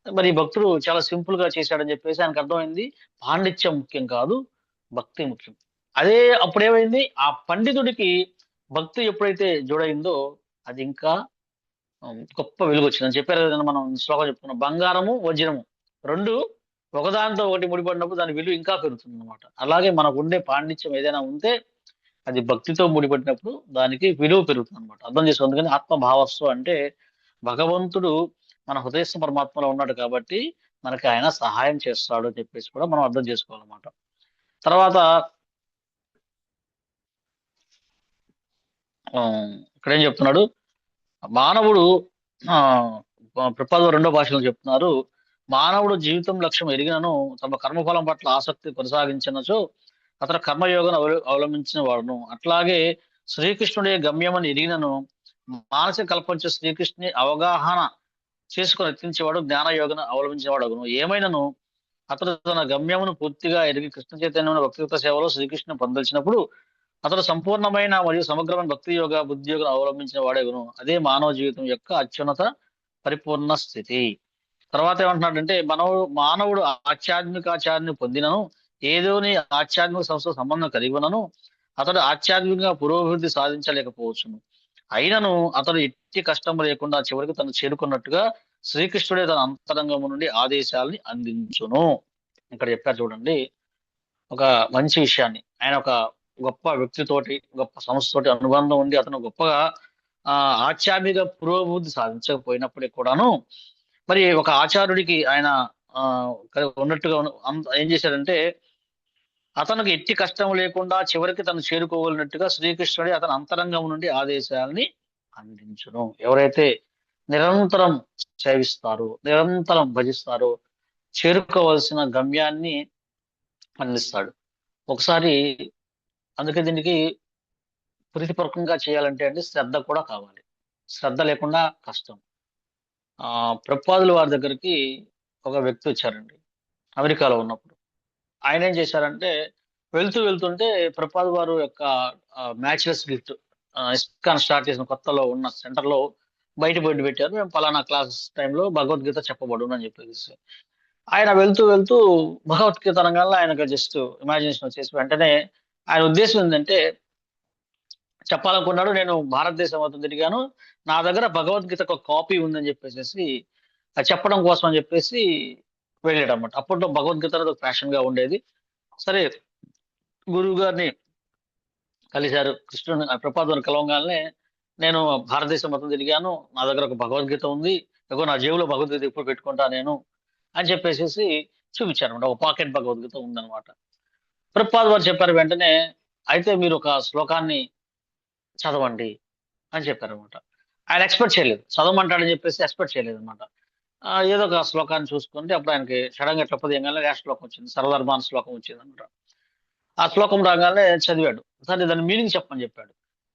మరి భక్తుడు చాలా సింపుల్ గా చేశాడని చెప్పేసి ఆయనకు అర్థమైంది, పాండిత్యం ముఖ్యం కాదు, భక్తి ముఖ్యం. అదే అప్పుడేమైంది, ఆ పండితుడికి భక్తి ఎప్పుడైతే జోడైందో అది ఇంకా గొప్ప వెలుగు వచ్చిందని చెప్పారు కదా. మనం శ్లోకం చెప్పుకున్నాం, బంగారము వజ్రము రెండు ఒకదానితో ఒకటి ముడిపడినప్పుడు దాని విలువ ఇంకా పెరుగుతుంది అనమాట. అలాగే మనకు ఉండే పాండిత్యం ఏదైనా ఉంటే అది భక్తితో ముడిపడినప్పుడు దానికి విలువ పెరుగుతుంది అనమాట. అర్థం చేసుకోండి. అందుకని ఆత్మభావస్సు అంటే భగవంతుడు మన హృదయస్థ పరమాత్మలో ఉన్నాడు కాబట్టి మనకి ఆయన సహాయం చేస్తాడు అని చెప్పేసి కూడా మనం అర్థం చేసుకోవాలన్నమాట. తర్వాత ఇక్కడ ఏం చెప్తున్నాడు, మానవుడు ప్రపద 2వ భాషలో చెప్తున్నారు, మానవుడు జీవితం లక్ష్యం ఎరిగినను తమ కర్మఫలం పట్ల ఆసక్తి కొనసాగించినచో అతను కర్మయోగం అవలంబించిన వాడును. అట్లాగే శ్రీకృష్ణుడే గమ్యమని ఎరిగినను మానసిక కల్పించే శ్రీకృష్ణుని అవగాహన చేసుకుని ఎత్తించేవాడు జ్ఞానయోగను అవలంబించేవాడు ఏమైనను అతడు తన గమ్యమును పూర్తిగా ఎరిగి కృష్ణ చైతన్యమైన వ్యక్తిగత సేవలో శ్రీకృష్ణుని పొందలిచినప్పుడు అతడు సంపూర్ణమైన మరియు సమగ్రమైన భక్తి యోగ బుద్ధి యోగను అవలంబించిన వాడేగును. అదే మానవ జీవితం యొక్క అత్యున్నత పరిపూర్ణ స్థితి. తర్వాత ఏమంటున్నాడంటే మానవుడు ఆధ్యాత్మికాచార్యని పొందినను ఏదోని ఆధ్యాత్మిక సంస్థ సంబంధం కలిగి ఉన్నను అతడు ఆధ్యాత్మికంగా పురోభివృద్ధి సాధించలేకపోవచ్చును. అయినను అతడు ఎట్టి కష్టం లేకుండా చివరికి తను చేరుకున్నట్టుగా శ్రీకృష్ణుడే తన అంతరంగము నుండి ఆదేశాలని అందించును. ఇక్కడ చెప్పారు చూడండి ఒక మంచి విషయాన్ని. ఆయన ఒక గొప్ప వ్యక్తితోటి గొప్ప సంస్థతోటి అనుబంధం ఉండి అతను గొప్పగా ఆధ్యాత్మిక పురోభివృద్ధి సాధించకపోయినప్పటికీ కూడాను మరి ఒక ఆచార్యుడికి ఆయన ఉన్నట్టుగా ఏం చేశాడంటే అతనికి ఎట్టి కష్టం లేకుండా చివరికి తను చేరుకోగలిగినట్టుగా శ్రీకృష్ణుడే అతని అంతరంగం నుండి ఆదేశాలని అందించును. ఎవరైతే నిరంతరం సేవిస్తారో నిరంతరం భజిస్తారో చేరుకోవలసిన గమ్యాన్ని అందిస్తాడు. ఒకసారి అందుకే దీనికి ప్రీతిపూర్వకంగా చేయాలంటే అండి శ్రద్ధ కూడా కావాలి. శ్రద్ధ లేకుండా కష్టం. ప్రభుపాదుల వారి దగ్గరికి ఒక వ్యక్తి వచ్చారండి అమెరికాలో ఉన్నప్పుడు. ఆయన ఏం చేశారంటే వెళ్తుంటే ప్రభుపాదుల వారు యొక్క మ్యాచ్లెస్ గిఫ్ట్ ఇస్కాన్ స్టార్ట్ చేసిన కొత్తలో ఉన్న సెంటర్లో బయట బోర్డు పెట్టారు. మేము పలానా క్లాస్ టైంలో భగవద్గీత చెప్పబడును అని చెప్పేసి ఆయన వెళ్తూ భగవద్గీత అనగానే ఆయనకు జస్ట్ ఇమాజినేషన్ వచ్చేసి వెంటనే ఆయన ఉద్దేశం ఏంటంటే చెప్పాలనుకున్నాడు నేను భారతదేశం మొత్తం తిరిగాను నా దగ్గర భగవద్గీత ఒక కాపీ ఉందని చెప్పేసి చెప్పడం కోసం అని చెప్పేసి వెళ్ళాడు అనమాట. అప్పట్లో భగవద్గీత అనేది ఒక ఫ్యాషన్ గా ఉండేది. సరే గురువు గారిని కలిశారు. కృష్ణుని ప్రభుపాదుని కలవగానే నేను భారతదేశం మొత్తం తిరిగాను నా దగ్గర ఒక భగవద్గీత ఉంది నా జేబులో భగవద్గీత ఇప్పుడు పెట్టుకుంటా నేను అని చెప్పేసి చూపించారు అనమాట. ఒక పాకెట్ భగవద్గీత ఉందన్నమాట. ప్రభుపాదులు వారు చెప్పారు వెంటనే అయితే మీరు ఒక శ్లోకాన్ని చదవండి అని చెప్పారు అనమాట. ఆయన ఎక్స్పెక్ట్ చేయలేదు చదవమంటాడని చెప్పేసి ఎక్స్పెక్ట్ చేయలేదు అనమాట. ఏదో ఒక శ్లోకాన్ని చూసుకుంటే అప్పుడు ఆయనకి సడన్గా చెప్పదేయంగానే శ్లోకం వచ్చింది సర్వధర్మాన శ్లోకం వచ్చింది అనమాట. ఆ శ్లోకం రాగానే చదివాడు. సరే దాని మీనింగ్ చెప్పమని చెప్పాడు.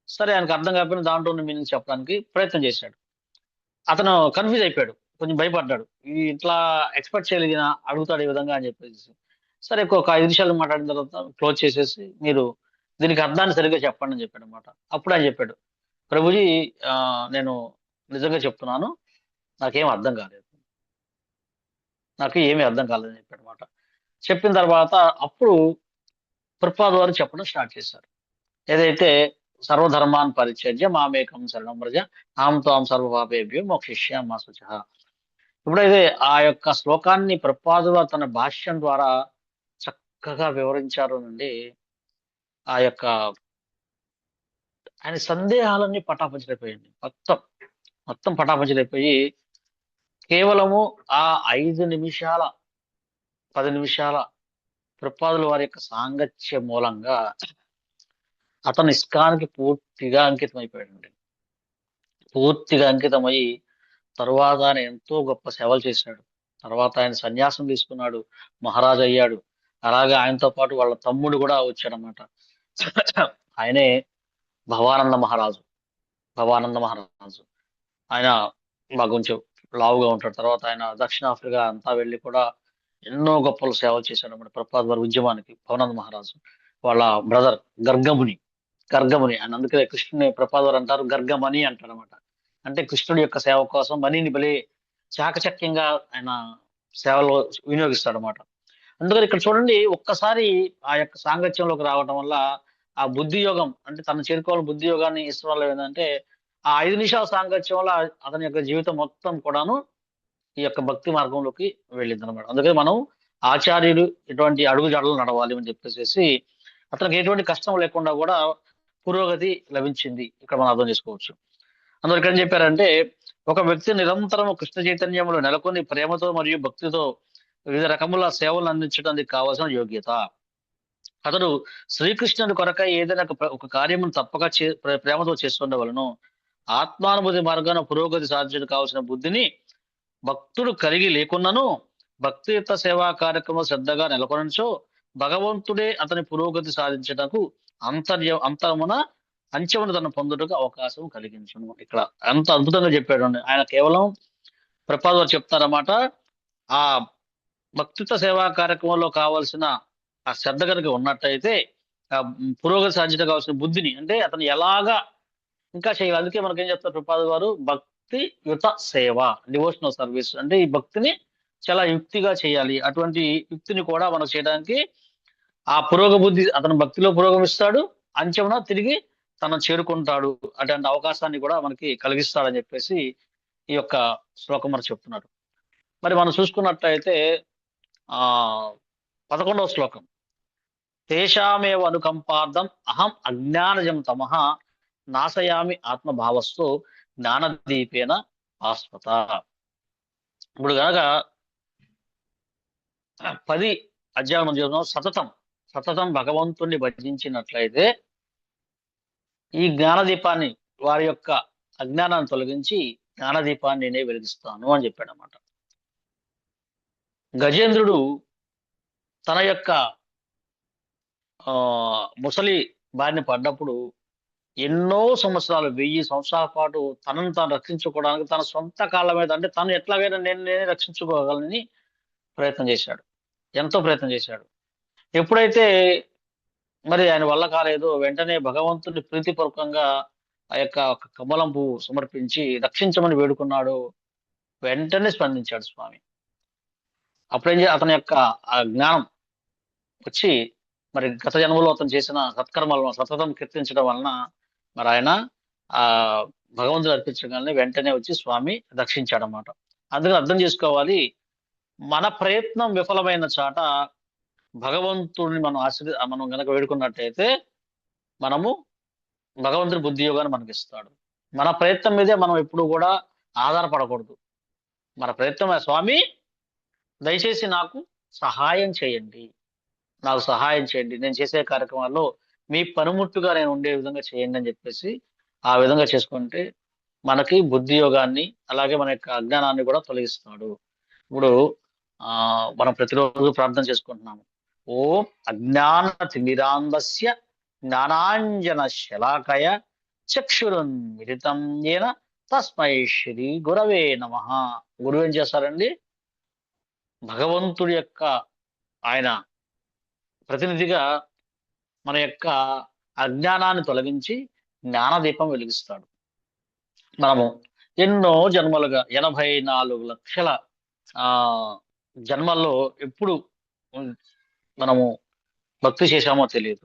సరే ఆయనకు అర్థం కాకపోయినా దాంట్లో ఉన్న మీనింగ్ చెప్పడానికి ప్రయత్నం చేశాడు. అతను కన్ఫ్యూజ్ అయిపోయాడు, కొంచెం భయపడ్డాడు. ఇట్లా ఎక్స్పెక్ట్ చేయలేదు అడుగుతాడు ఈ విధంగా అని చెప్పేసి. సరే ఒక 5 నిమిషాలు మాట్లాడిన తర్వాత క్లోజ్ చేసేసి మీరు దీనికి అర్థాన్ని సరిగ్గా చెప్పండి అని చెప్పాడు అనమాట. అప్పుడు ఆయన చెప్పాడు ప్రభుజీ నేను నిజంగా చెప్తున్నాను నాకేం అర్థం కాలేదు నాకు ఏమీ అర్థం కాలేదని చెప్పాడు అనమాట. చెప్పిన తర్వాత అప్పుడు ప్రభుపాదుల వారు చెప్పడం స్టార్ట్ చేశారు. ఏదైతే సర్వధర్మాన్ పరిత్యజ్య మామేకం శరణం వ్రజ అహం త్వాం సర్వపాపేభ్యో మోక్షయిష్యామి మా శుచః. ఇప్పుడైతే ఆ యొక్క శ్లోకాన్ని ప్రభుపాదుల వారు తన భాష్యం ద్వారా చక్కగా వివరించారు నుండి ఆ యొక్క ఆయన సందేహాలన్నీ పటాపంచలైపోయాయండి. మొత్తం పటాపంచలైపోయి కేవలము ఆ 5 నిమిషాల 10 నిమిషాల ప్రభుపాదుల వారి యొక్క సాంగత్య మూలంగా అతను ఇస్కాన్కి పూర్తిగా అంకితమైపోయాడండి. పూర్తిగా అంకితమై తరువాత ఆయన ఎంతో గొప్ప సేవలు చేశాడు. తర్వాత ఆయన సన్యాసం తీసుకున్నాడు, మహారాజు అయ్యాడు. అలాగే ఆయనతో పాటు వాళ్ళ తమ్ముడు కూడా వచ్చాడనమాట. ఆయనే భవానంద మహారాజు. ఆయన కొంచెం లావుగా ఉంటాడు. తర్వాత ఆయన దక్షిణాఫ్రికా అంతా వెళ్ళి కూడా ఎన్నో గొప్పలు సేవలు చేశాడు అన్నమాట ప్రభుపాదుల వారి ఉద్యమానికి. భవానంద మహారాజు వాళ్ళ బ్రదర్ గర్గముని ఆయన అందుకే కృష్ణుని ప్రభుపాదుల వారు అంటారు గర్గమణి అంటారు అనమాట. అంటే కృష్ణుడి యొక్క సేవ కోసం మణిని బలి చాకచక్యంగా ఆయన సేవలో వినియోగిస్తాడు అనమాట. అందుకని ఇక్కడ చూడండి ఒక్కసారి ఆ యొక్క సాంగత్యంలోకి రావడం వల్ల ఆ బుద్ధి యోగం అంటే తను చేరుకోవాలని బుద్ధి యోగాన్ని ఇష్టం ఏంటంటే ఆ 5 నిమిషాల సాంగత్యం వల్ల అతని యొక్క జీవితం మొత్తం కూడాను ఈ యొక్క భక్తి మార్గంలోకి వెళ్ళింది అనమాట. అందుకని మనం ఆచార్యులు ఇటువంటి అడుగుజాడలు నడవాలి అని చెప్పేసి అతనికి ఎటువంటి కష్టం లేకుండా కూడా పురోగతి లభించింది ఇక్కడ మనం అర్థం చేసుకోవచ్చు. అందులో ఇక్కడ ఏం చెప్పారంటే ఒక వ్యక్తి నిరంతరం కృష్ణ చైతన్యంలో నెలకొని ప్రేమతో మరియు భక్తితో వివిధ రకముల సేవలు అందించడానికి కావాల్సిన యోగ్యత. అతడు శ్రీకృష్ణుడి కొరకై ఏదైనా ఒక కార్యమును తప్పక ప్రేమతో చేస్తుండవలను. ఆత్మానుభూతి మార్గాన పురోగతి సాధించడానికి కావాల్సిన బుద్ధిని భక్తుడు కలిగి లేకున్నను భక్తియుత సేవా కార్యక్రమం శ్రద్ధగా నెలకొనచో భగవంతుడే అతని పురోగతి సాధించటకు అంతర్మున అంచెమును తను పొందుటకు అవకాశం కలిగించును. ఇక్కడ ఎంత అద్భుతంగా చెప్పాడు అండి ఆయన. కేవలం ప్రపాద చెప్తారన్నమాట. ఆ భక్తిత్వ సేవా కార్యక్రమంలో కావాల్సిన ఆ శ్రద్ధ కనుక ఉన్నట్టయితే ఆ పురోగతి సాధించడం కావాల్సిన బుద్ధిని, అంటే అతను ఎలాగా ఇంకా చేయాలి. అందుకే మనకేం చెప్తారు ప్రపాద గారు, భక్తి యుత సేవ, డివోషనల్ సర్వీస్, అంటే ఈ భక్తిని చాలా యుక్తిగా చేయాలి. అటువంటి యుక్తిని కూడా మనం చేయడానికి ఆ బుద్ధి అతను భక్తిలో పురోగమిస్తాడు, అంచెమున తిరిగి తను చేరుకుంటాడు. అటువంటి అవకాశాన్ని కూడా మనకి కలిగిస్తాడని చెప్పేసి ఈ యొక్క శ్లోకం మరి చెప్తున్నారు. మరి మనం చూసుకున్నట్లయితే ఆ 11వ శ్లోకం, తేషామేవ అనుకంపార్థం అహం అజ్ఞానజం తమః నాశయామి ఆత్మభావస్సు జ్ఞానదీపేన భాస్వత. ఇప్పుడు కనుక 10 అధ్యాయం మనం చూస్తున్నాం. సతతం భగవంతుణ్ణి భజించినట్లయితే ఈ జ్ఞానదీపాన్ని, వారి యొక్క అజ్ఞానాన్ని తొలగించి జ్ఞానదీపాన్ని నేనే వెలిగిస్తాను అని చెప్పాడు అన్నమాట. గజేంద్రుడు తన యొక్క ముసలి బారిన పడ్డప్పుడు ఎన్నో సంవత్సరాలు, 1000 సంవత్సరాల పాటు తనను తాను రక్షించుకోవడానికి తన సొంత కాళ్ళ మీద, అంటే తను ఎట్లాగైనా నేనే రక్షించుకోగలని ప్రయత్నం చేశాడు, ఎంతో ప్రయత్నం చేశాడు. ఎప్పుడైతే మరి ఆయన వల్ల కాలేదు, వెంటనే భగవంతుని ప్రీతిపూర్వకంగా ఆ యొక్క కమలం పువ్వు సమర్పించి రక్షించమని వేడుకున్నాడు. వెంటనే స్పందించాడు స్వామి. అతని యొక్క ఆ జ్ఞానం వచ్చి మరి గత జన్మలో అతను చేసిన సత్కర్మలను సతతం కీర్తించడం వలన మరి ఆయన ఆ భగవంతుడు అర్పించగానే వెంటనే వచ్చి స్వామి రక్షించాడనమాట. అందుకని అర్థం చేసుకోవాలి, మన ప్రయత్నం విఫలమైన చాట భగవంతుడిని మనం గనక వేడుకున్నట్టయితే మనము భగవంతుడి బుద్ధి యోగాన్ని మనకి ఇస్తాడు. మన ప్రయత్నం మీదే మనం ఎప్పుడు కూడా ఆధారపడకూడదు. మన ప్రయత్నం, స్వామి దయచేసి నాకు సహాయం చేయండి, నేను చేసే కార్యక్రమాల్లో మీ పనిముట్టుగా నేను ఉండే విధంగా చేయండి అని చెప్పేసి ఆ విధంగా చేసుకుంటే మనకి బుద్ధి యోగాన్ని, అలాగే మన యొక్క అజ్ఞానాన్ని కూడా తొలగిస్తాడు. ఇప్పుడు మనం ప్రతిరోజు ప్రార్థన చేసుకుంటున్నాము. ఓం అజ్ఞాన తిమిరాంధస్య జ్ఞానాంజన శలాకయ చక్షురున్మిలితం యేన తస్మై శ్రీ గురవే నమః. గురువు ఏం చేస్తారండి? భగవంతుడి యొక్క ఆయన ప్రతినిధిగా మన యొక్క అజ్ఞానాన్ని తొలగించి జ్ఞానదీపం వెలిగిస్తాడు. మనము ఎన్నో జన్మలుగా 84 లక్షల జన్మల్లో ఎప్పుడు మనము భక్తి చేశామో తెలియదు.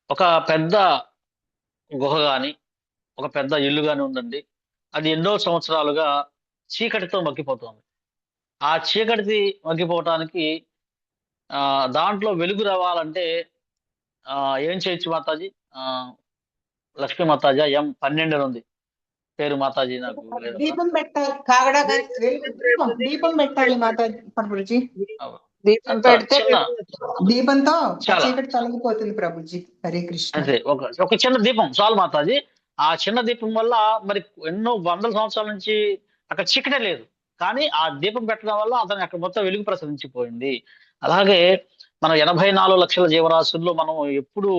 ఒక పెద్ద గుహ గాని, ఒక పెద్ద ఇల్లు గాని ఉందండి, అది ఎన్నో సంవత్సరాలుగా చీకటితో మగ్గిపోతుంది. ఆ చీకటి మగ్గిపోవటానికి దాంట్లో వెలుగు రావాలంటే ఏం చేయొచ్చు మాతాజీ? లక్ష్మీ మాతాజీ M12 ఉంది పేరు మాతాజీ, నాకు దీపం పెట్టాలి, కాగడా దీపం పెట్టాలి మాతాజీ ప్రభుజీ. దీపం పెడితే దీపంతో చీకటి తొలగిపోతుంది ప్రభుజీ. హరే కృష్ణ. అంతే, ఒక చిన్న దీపం చాలు మాతాజీ. ఆ చిన్న దీపం వల్ల మరి ఎన్నో వందల సంవత్సరాల నుంచి అక్కడ చీకటే లేదు, కానీ ఆ దీపం పెట్టడం వల్ల అతను అక్కడ మొత్తం వెలుగు ప్రసరించిపోయింది. అలాగే మనం 84 లక్షల జీవరాశుల్లో మనం ఎప్పుడు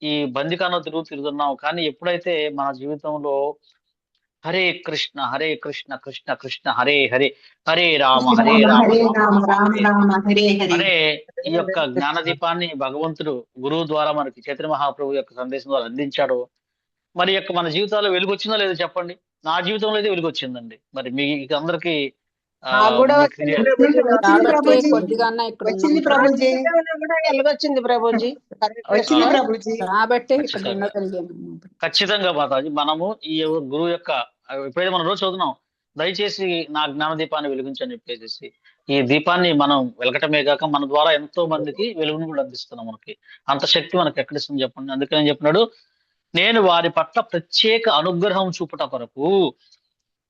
ఈ బందికాన తిరుగుతున్నాం, కానీ ఎప్పుడైతే మన జీవితంలో హరే కృష్ణ కృష్ణ కృష్ణ హరే హరే, హరే రామ హరే రామ అనే ఈ యొక్క జ్ఞానదీపాన్ని భగవంతుడు గురువు ద్వారా మనకి చైతన్య మహాప్రభు యొక్క సందేశం ద్వారా అందించాడు. మరి యొక్క మన జీవితాల్లో వెలుగు వచ్చిందో లేదో చెప్పండి? నా జీవితంలో అయితే వెలుగు వచ్చిందండి. మరి మీ అందరికి ఖచ్చితంగా మాతాజీ. మనము ఈ గురువు యొక్క ఎప్పుడైతే మనం రోజు చదువుతున్నాం, దయచేసి నా జ్ఞానదీపాన్ని వెలిగించని చెప్పేసి ఈ దీపాన్ని మనం వెలగటమే కాక మన ద్వారా ఎంతో మందికి వెలుగును కూడా అందిస్తున్నాం. మనకి అంత శక్తి మనకి ఎక్కడిస్తుంది చెప్పండి? అందుకని చెప్పినాడు, నేను వారి పట్ల ప్రత్యేక అనుగ్రహం చూపుట కొరకు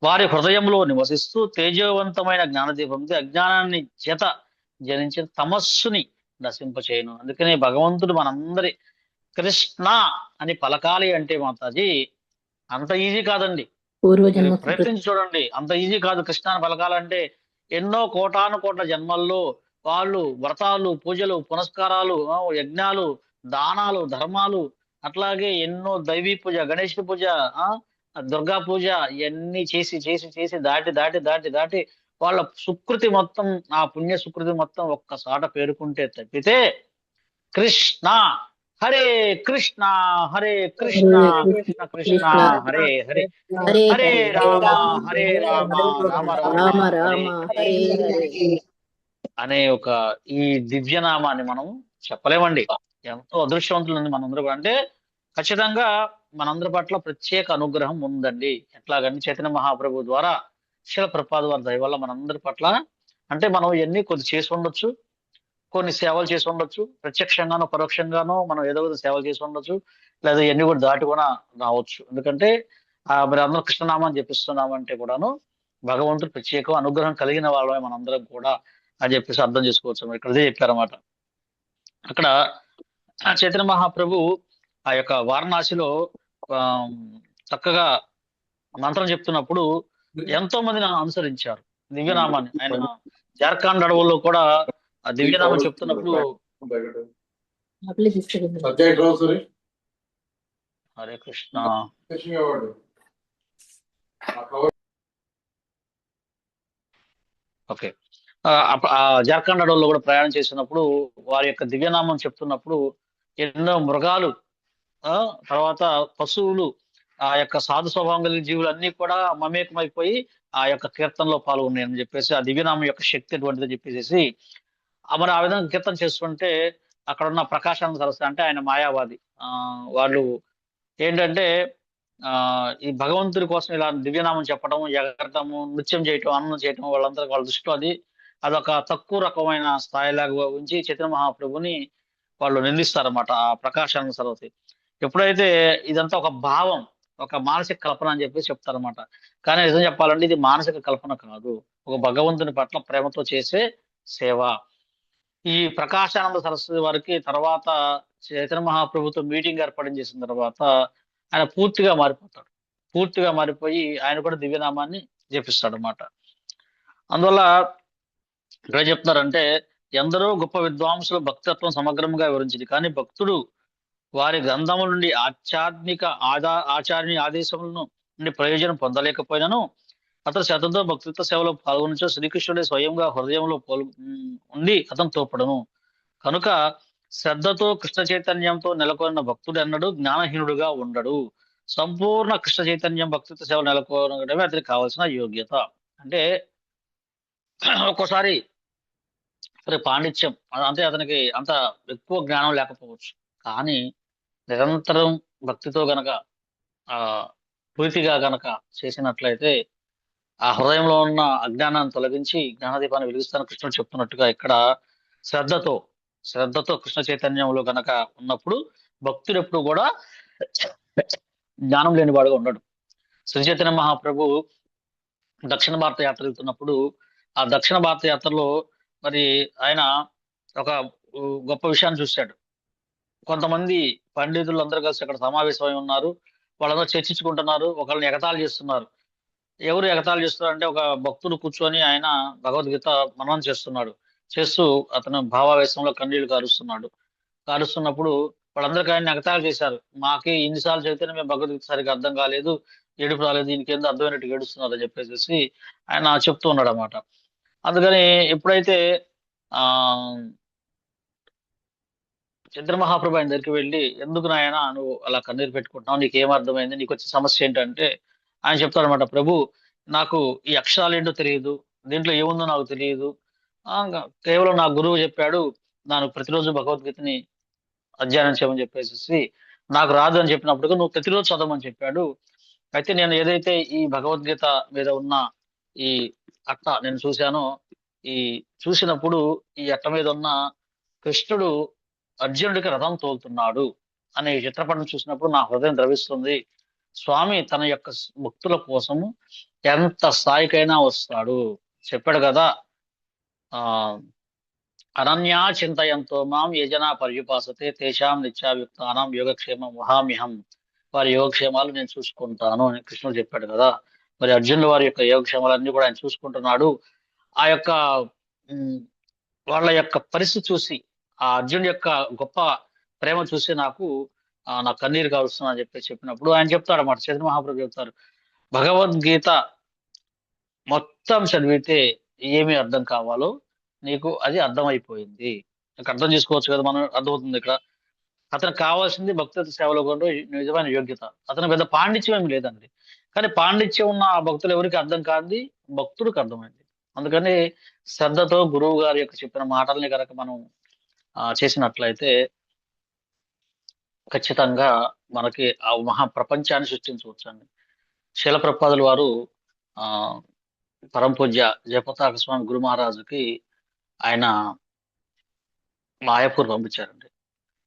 వారి హృదయంలో నివసిస్తూ తేజవంతమైన జ్ఞానదీపంతో అజ్ఞానాన్ని చేత జనించిన తమస్సుని నశింపచేయను. అందుకనే భగవంతుడు మనందరి కృష్ణ అని పలకాలి అంటే మాతాజీ అంత ఈజీ కాదండి. ప్రయత్నించి చూడండి, అంత ఈజీ కాదు. కృష్ణ అని పలకాలంటే ఎన్నో కోటాను కోట్ల జన్మల్లో వాళ్ళు వ్రతాలు, పూజలు, పునస్కారాలు, యజ్ఞాలు, దానాలు, ధర్మాలు అట్లాగే ఎన్నో దైవీ పూజ, గణేష్ పూజ, ఆ దుర్గా పూజ, ఇవన్నీ చేసి చేసి చేసి దాటి దాటి దాటి దాటి వాళ్ళ సుకృతి మొత్తం, ఆ పుణ్య సుకృతి మొత్తం ఒక్కసాట పేరుకుంటే తప్పితే కృష్ణ హరే కృష్ణ హరే కృష్ణ హరే కృష్ణ కృష్ణ కృష్ణ హరే హరే హరే హరే హరే రామ హరే రామ రామ రామ రామ హరే రామ హరే హరే హరే అనే ఒక ఈ దివ్యనామాన్ని మనం చెప్పలేమండి. ఎంతో అదృష్టవంతులండి మనందరూ కూడా. అంటే ఖచ్చితంగా మనందరి పట్ల ప్రత్యేక అనుగ్రహం ఉందండి. ఎట్లాగంటే చైతన్య మహాప్రభు ద్వారా శిల ప్రపాద వారి దయ వల్ల మనందరి పట్ల, అంటే మనం ఎన్ని కొద్ది చేసి ఉండొచ్చు, కొన్ని సేవలు చేసి ఉండొచ్చు, ప్రత్యక్షంగానో పరోక్షంగానో మనం ఏదో ఒక సేవలు చేసి ఉండొచ్చు, లేదా ఇవన్నీ కూడా దాటి కూడా రావచ్చు. ఎందుకంటే మరి అందరూ కృష్ణనామాన్ని జపిస్తున్నామంటే కూడాను భగవంతుడు ప్రత్యేక అనుగ్రహం కలిగిన వాళ్ళమే మనందరం కూడా అని చెప్పేసి అర్థం చేసుకోవచ్చు. మరి ఇక్కడ ఇదే చెప్పారన్నమాట. అక్కడ చైతన్య మహాప్రభు ఆ యొక్క వారణాసిలో ఆ చక్కగా మంత్రం చెప్తున్నప్పుడు ఎంతో మంది నన్ను అనుసరించారు దివ్యనామాన్ని. ఆయన జార్ఖండ్ అడవుల్లో కూడా ఆ దివ్యనామం చెప్తున్నప్పుడు అప్లై తీసుకెళ్ళి హరే కృష్ణ ఓకే ఆ జార్ఖండ్ అడవుల్లో కూడా ప్రయాణం చేసినప్పుడు వారి యొక్క దివ్యనామం చెప్తున్నప్పుడు ఎన్నో మృగాలు, తర్వాత పశువులు, ఆ యొక్క సాధు స్వభావం కలిగిన జీవులు అన్ని కూడా మమేకమైపోయి ఆ యొక్క కీర్తనలో పాల్గొన్నాయని చెప్పేసి, ఆ దివ్యనామం యొక్క శక్తి అటువంటిదని చెప్పేసి మరి ఆ విధంగా కీర్తన చేస్తుంటే అక్కడ ఉన్న ప్రకాశానంద సరస్వతి, అంటే ఆయన మాయావాది, వాళ్ళు ఏంటంటే ఆ ఈ భగవంతుడి కోసం ఇలా దివ్యనామం చెప్పడం, ఎగరటము, నృత్యం చేయటం, ఆనందం చేయటం, వాళ్ళ దృష్టిలో అదొక తక్కువ రకమైన స్థాయిలాగా ఉంచి చైతన్య మహాప్రభుని వాళ్ళు నిందిస్తారన్నమాట ఆ ప్రకాశానంద సరస్వతి. ఎప్పుడైతే ఇదంతా ఒక భావం, ఒక మానసిక కల్పన అని చెప్పేసి చెప్తారన్నమాట. కానీ నిజం చెప్పాలంటే ఇది మానసిక కల్పన కాదు, ఒక భగవంతుని పట్ల ప్రేమతో చేసే సేవ. ఈ ప్రకాశానంద సరస్వతి వారికి తర్వాత చైతన్య మహాప్రభుతో మీటింగ్ ఏర్పాటు చేసిన తర్వాత ఆయన పూర్తిగా మారిపోతాడు. పూర్తిగా మారిపోయి ఆయన కూడా దివ్యనామాన్ని జపిస్తాడు అన్నమాట. అందువల్ల ఇక్కడ చెప్తున్నారంటే ఎందరో గొప్ప విద్వాంసులు భక్తత్వం సమగ్రంగా వివరించింది, కానీ భక్తుడు వారి గ్రంథముల నుండి ఆధ్యాత్మిక ఆచార్య ఆదేశములను నుండి ప్రయోజనం పొందలేకపోయినను అతను శ్రద్ధతో భక్తిత్వ సేవలో పాల్గొనచో శ్రీకృష్ణుడే స్వయంగా హృదయంలో ఉండి అతను తోపడను. కనుక శ్రద్ధతో కృష్ణ చైతన్యంతో నెలకొన్న భక్తుడు అన్నడు జ్ఞానహీనుడుగా ఉండడు. సంపూర్ణ కృష్ణ చైతన్యం భక్తిత్వ సేవ నెలకొనడమే అతనికి కావాల్సిన యోగ్యత. అంటే ఒక్కోసారి పాండిత్యం, అంటే అతనికి అంత ఎక్కువ జ్ఞానం లేకపోవచ్చు, కానీ నిరంతరం భక్తితో గనక ఆ ప్రీతిగా గనక చేసినట్లయితే ఆ హృదయంలో ఉన్న అజ్ఞానాన్ని తొలగించి జ్ఞానదీపాన్ని వెలిగిస్తాను కృష్ణుడు చెప్తున్నట్టుగా ఇక్కడ శ్రద్ధతో కృష్ణ చైతన్యంలో గనక ఉన్నప్పుడు భక్తుడు ఎప్పుడు కూడా జ్ఞానం లేనివాడుగా ఉండడు. శ్రీ చైతన్య మహాప్రభు దక్షిణ భారత యాత్ర వెళ్తున్నప్పుడు ఆ దక్షిణ భారత యాత్రలో మరి ఆయన ఒక గొప్ప విషయాన్ని చూశాడు. కొంతమంది పండితులు అందరూ కలిసి అక్కడ సమావేశమై ఉన్నారు, వాళ్ళందరూ చర్చించుకుంటున్నారు, ఒకళ్ళని ఎగతాళి చేస్తున్నారు. ఎవరు ఎగతాళి చేస్తున్నారు అంటే ఒక భక్తుడు కూర్చొని ఆయన భగవద్గీత మననం చేస్తున్నాడు. చేస్తూ అతను భావావేశంలో కన్నీళ్లు కారుస్తున్నప్పుడు వాళ్ళందరికీ ఆయన ఎగతాళి చేశారు. మాకి ఇన్నిసార్లు చదివితేనే మేము భగవద్గీత సరిగ్గా అర్థం కాలేదు, ఏడుపు రాలేదు, దీనికి ఏందో అర్థమైనట్టు ఏడుస్తున్నారు అని చెప్పేసి ఆయన చెప్తూ ఉన్నాడు అన్నమాట. అందుకని ఎప్పుడైతే ఆ చంద్ర మహాప్రభు ఆయన దగ్గరికి వెళ్ళి, ఎందుకు నాయన నువ్వు అలా కన్నీరు పెట్టుకుంటున్నావు, నీకు ఏం అర్థమైంది, నీకు వచ్చే సమస్య ఏంటంటే ఆయన చెప్తాడనమాట, ప్రభు నాకు ఈ అక్షరాలు ఏంటో తెలియదు, దీంట్లో ఏముందో నాకు తెలియదు, కేవలం నా గురువు చెప్పాడు నాకు ప్రతిరోజు భగవద్గీతని అధ్యయనం చేయమని చెప్పేసి, నాకు రాదు అని చెప్పినప్పుడు నువ్వు ప్రతిరోజు చదవమని చెప్పాడు. అయితే నేను ఏదైతే ఈ భగవద్గీత మీద ఉన్న ఈ అట్ట నేను చూశానో, ఈ చూసినప్పుడు ఈ అట్ట మీద ఉన్న కృష్ణుడు అర్జునుడికి రథం తోలుతున్నాడు అనే చిత్రపటం చూసినప్పుడు నా హృదయం ద్రవిస్తుంది. స్వామి తన యొక్క భక్తుల కోసము ఎంత స్థాయికైనా వస్తాడు. చెప్పాడు కదా, అనన్యా చింతయంతో మాం యజనా పర్యుపాసతే తేషాం నిత్యాయుక్తానాం యోగక్షేమం వహామ్యహం. వారి యోగక్షేమాలు నేను చూసుకుంటాను అని కృష్ణుడు చెప్పాడు కదా. మరి అర్జునుడు వారి యొక్క యోగక్షేమాలన్నీ కూడా ఆయన చూసుకుంటున్నాడు. ఆ యొక్క వాళ్ళ యొక్క పరిస్థితి చూసి, ఆ అర్జునుడి యొక్క గొప్ప ప్రేమ చూసి నాకు నాకు కన్నీరు కావస్తున్నా అని చెప్పేసి చెప్పినప్పుడు ఆయన చెప్తాడు అన్నమాట, చైతన్య మహాప్రభు చెప్తారు, భగవద్గీత మొత్తం చదివితే ఏమి అర్థం కావాలో నీకు అది అర్థమైపోయింది. నీకు అర్థం చేసుకోవచ్చు కదా, మనం అర్థమవుతుంది ఇక్కడ. అతనికి కావాల్సింది భక్తుల సేవలో కూడా నిజమైన యోగ్యత. అతనికి పెద్ద పాండిత్యం ఏమి లేదండి, కానీ పాండిత్యం ఉన్న ఆ భక్తులు ఎవరికి అర్థం కాదు, భక్తుడికి అర్థమైంది. అందుకని శ్రద్ధతో గురువు గారి యొక్క చెప్పిన మాటల్ని కనుక మనం చేసినట్లయితే ఖచ్చితంగా మనకి ఆ మహా ప్రపంచాన్ని సృష్టించవచ్చండి. శీలప్రపాదుల వారు ఆ పరమ పూజ్య జయపతాక స్వామి గురు మహారాజుకి ఆయన మాయాపూర్ పంపించారండి.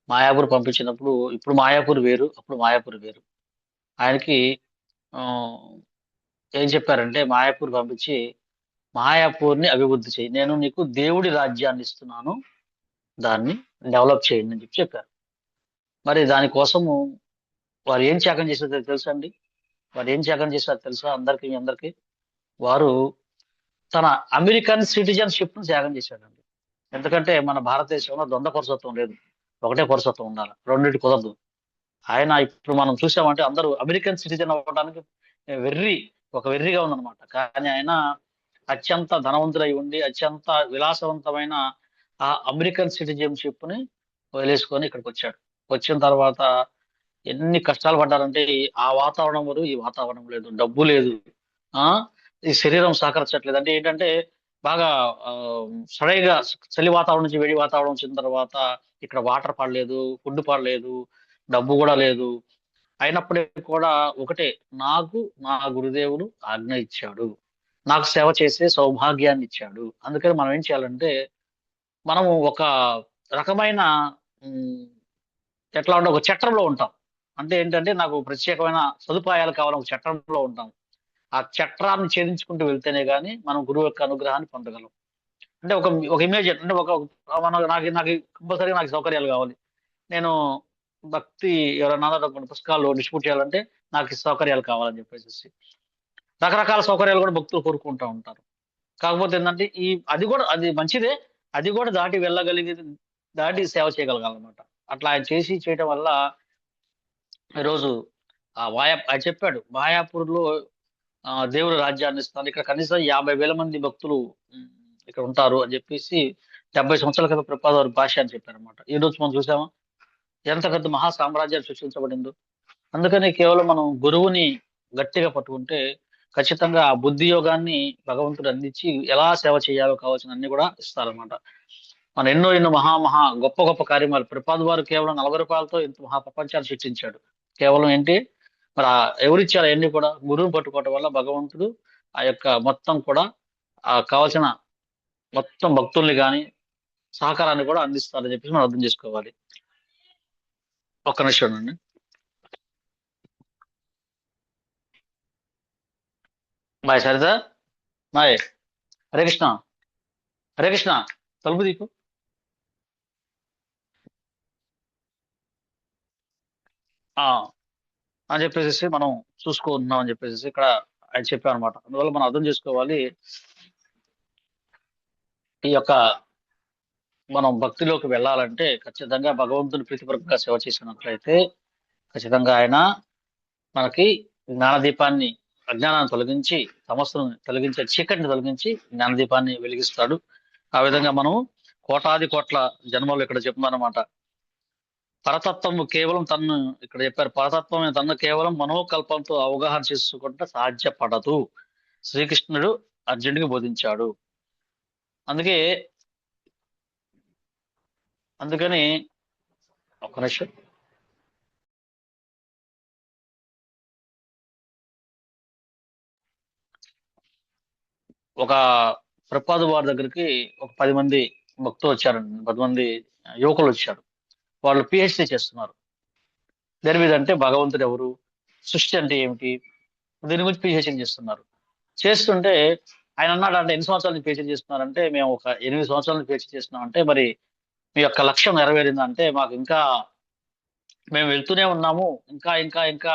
మాయాపూర్ పంపించినప్పుడు, ఇప్పుడు మాయాపూర్ వేరు, అప్పుడు మాయాపూర్ వేరు. ఆయనకి ఆ ఏం చెప్పారంటే, మాయాపూర్ పంపించి మాయాపూర్ని అభివృద్ధి చేయి, నేను నీకు దేవుడి రాజ్యాన్ని ఇస్తున్నాను, దాన్ని డెవలప్ చేయండి అని చెప్పారు. మరి దానికోసము వారు ఏం త్యాగం చేశారో తెలుసా అండి? వారు ఏం త్యాగం చేశారో తెలుసా అందరికీ, మీ అందరికీ? వారు తన అమెరికన్ సిటిజన్షిప్ ను త్యాగం చేశాడండి. ఎందుకంటే మన భారతదేశంలో ద్వంద్వ పౌరసత్వం లేదు, ఒకటే పౌరసత్వం ఉండాలి, రెండింటి కుదరదు. ఆయన ఇప్పుడు మనం చూసామంటే అందరూ అమెరికన్ సిటిజన్ అవ్వడానికి వెర్రిగా ఉందన్నమాట. కానీ ఆయన అత్యంత ధనవంతుడై ఉండి అత్యంత విలాసవంతమైన ఆ అమెరికన్ సిటిజన్షిప్ ని వదిలేసుకొని ఇక్కడికి వచ్చాడు. వచ్చిన తర్వాత ఎన్ని కష్టాలు పడ్డారంటే, ఆ వాతావరణం వరకు ఈ వాతావరణం లేదు, డబ్బు లేదు, ఆ ఈ శరీరం సహకరించట్లేదు. అంటే ఏంటంటే బాగా సడైగా చలి వాతావరణం నుంచి వేడి వాతావరణం వచ్చిన తర్వాత ఇక్కడ వాటర్ పడలేదు, ఫుడ్ పడలేదు, డబ్బు కూడా లేదు. అయినప్పటికీ కూడా ఒకటే, నాకు నా గురుదేవుడు ఆజ్ఞ ఇచ్చాడు, నాకు సేవ చేసే సౌభాగ్యాన్ని ఇచ్చాడు. అందుకని మనం ఏం చేయాలంటే, మనము ఒక రకమైన ఎట్లా అంటే ఒక చట్టంలో ఉంటాం. అంటే ఏంటంటే నాకు ప్రత్యేకమైన సదుపాయాలు కావాలి, ఒక చట్టంలో ఉంటాం. ఆ చట్టాన్ని ఛేదించుకుంటూ వెళ్తేనే గానీ మనం గురువు యొక్క అనుగ్రహాన్ని పొందగలం. అంటే ఒక ఇమేజ్ అంటే నాకు కంపల్సరీగా నాకు సౌకర్యాలు కావాలి, నేను భక్తి ఎవరైనా పుస్తకాలు డిస్ట్రిబ్యూట్ చేయాలంటే నాకు ఈ సౌకర్యాలు కావాలని చెప్పేసి రకరకాల సౌకర్యాలు కూడా భక్తులు కోరుకుంటూ ఉంటారు. కాకపోతే ఏంటంటే అది మంచిదే, అది కూడా దాటి సేవ చేయగలగాలన్నమాట. అట్లా ఆయన చేయటం వల్ల ఈరోజు ఆయన చెప్పాడు, మాయాపూర్లో దేవుడు రాజ్యాన్ని ఇస్తాను, ఇక్కడ కనీసం 50,000 మంది భక్తులు ఇక్కడ ఉంటారు అని చెప్పేసి 70 సంవత్సరాల క్రితం ప్రపాద వారి భాష అని చెప్పారు అనమాట. ఈ రోజు మనం చూసామా ఎంత పెద్ద మహా సామ్రాజ్యాలు సృష్టించబడిందో. అందుకని కేవలం మనం గురువుని గట్టిగా పట్టుకుంటే ఖచ్చితంగా ఆ బుద్ధి యోగాన్ని భగవంతుడు అందించి ఎలా సేవ చేయాలో కావాల్సిన అన్ని కూడా ఇస్తారనమాట. మన ఎన్నో మహా గొప్ప కార్యమాలు ప్రపాద వారు కేవలం 40 రూపాయలతో ఇంత మహా ప్రపంచాన్ని సృష్టించాడు. కేవలం ఏంటి మరి ఎవరిచ్చారు అవన్నీ కూడా గురువుని పట్టుకోవటం వల్ల భగవంతుడు ఆ యొక్క మొత్తం కూడా కావాల్సిన మొత్తం భక్తుల్ని కానీ సహకారాన్ని కూడా అందిస్తారని చెప్పేసి మనం అర్థం చేసుకోవాలి. ఒక్క నిమిషం అండి. మాయ సరిత మాయ్ హరే కృష్ణ తలుపు దీపు అని చెప్పేసి మనం చూసుకుంటున్నాం అని చెప్పేసి ఇక్కడ ఆయన చెప్పారు అనమాట. అందువల్ల మనం అర్థం చేసుకోవాలి, ఈ యొక్క మనం భక్తిలోకి వెళ్ళాలంటే ఖచ్చితంగా భగవంతుని ప్రీతిపరంగా సేవ చేసినట్లయితే ఖచ్చితంగా ఆయన మనకి జ్ఞానదీపాన్ని, అజ్ఞానాన్ని తొలగించి సమస్యను తొలగించే చీకటిని తొలగించి జ్ఞానదీపాన్ని వెలిగిస్తాడు. ఆ విధంగా మనం కోట్ల జన్మలు ఇక్కడ చెప్తున్నారన్నమాట. పరతత్వము కేవలం తన్ను ఇక్కడ చెప్పారు, పరతత్వమే తన్ను కేవలం మనోకల్పంతో అవగాహన చేసుకుంటే సాధ్యపడదు, శ్రీకృష్ణుడు అర్జునుడికి బోధించాడు. అందుకని ఒక్క నిమిషం. ఒక ప్రపాద వారి దగ్గరికి ఒక 10 మంది భక్తులు వచ్చారండి, 10 మంది యువకులు వచ్చారు. వాళ్ళు పిహెచ్డి చేస్తున్నారు. దేని మీద అంటే భగవంతుడు ఎవరు, సృష్టి అంటే ఏమిటి, దీని గురించి పిహెచ్డి చేస్తున్నారు. చేస్తుంటే ఆయన అన్నాడు, అంటే ఎన్ని సంవత్సరాల నుంచి పిహెచ్డి చేస్తున్నారంటే మేము ఒక 8 సంవత్సరాల నుంచి పిహెచ్డి చేస్తున్నాం. అంటే మరి మీ యొక్క లక్ష్యం నెరవేరిందంటే మాకు ఇంకా మేము వెళ్తూనే ఉన్నాము, ఇంకా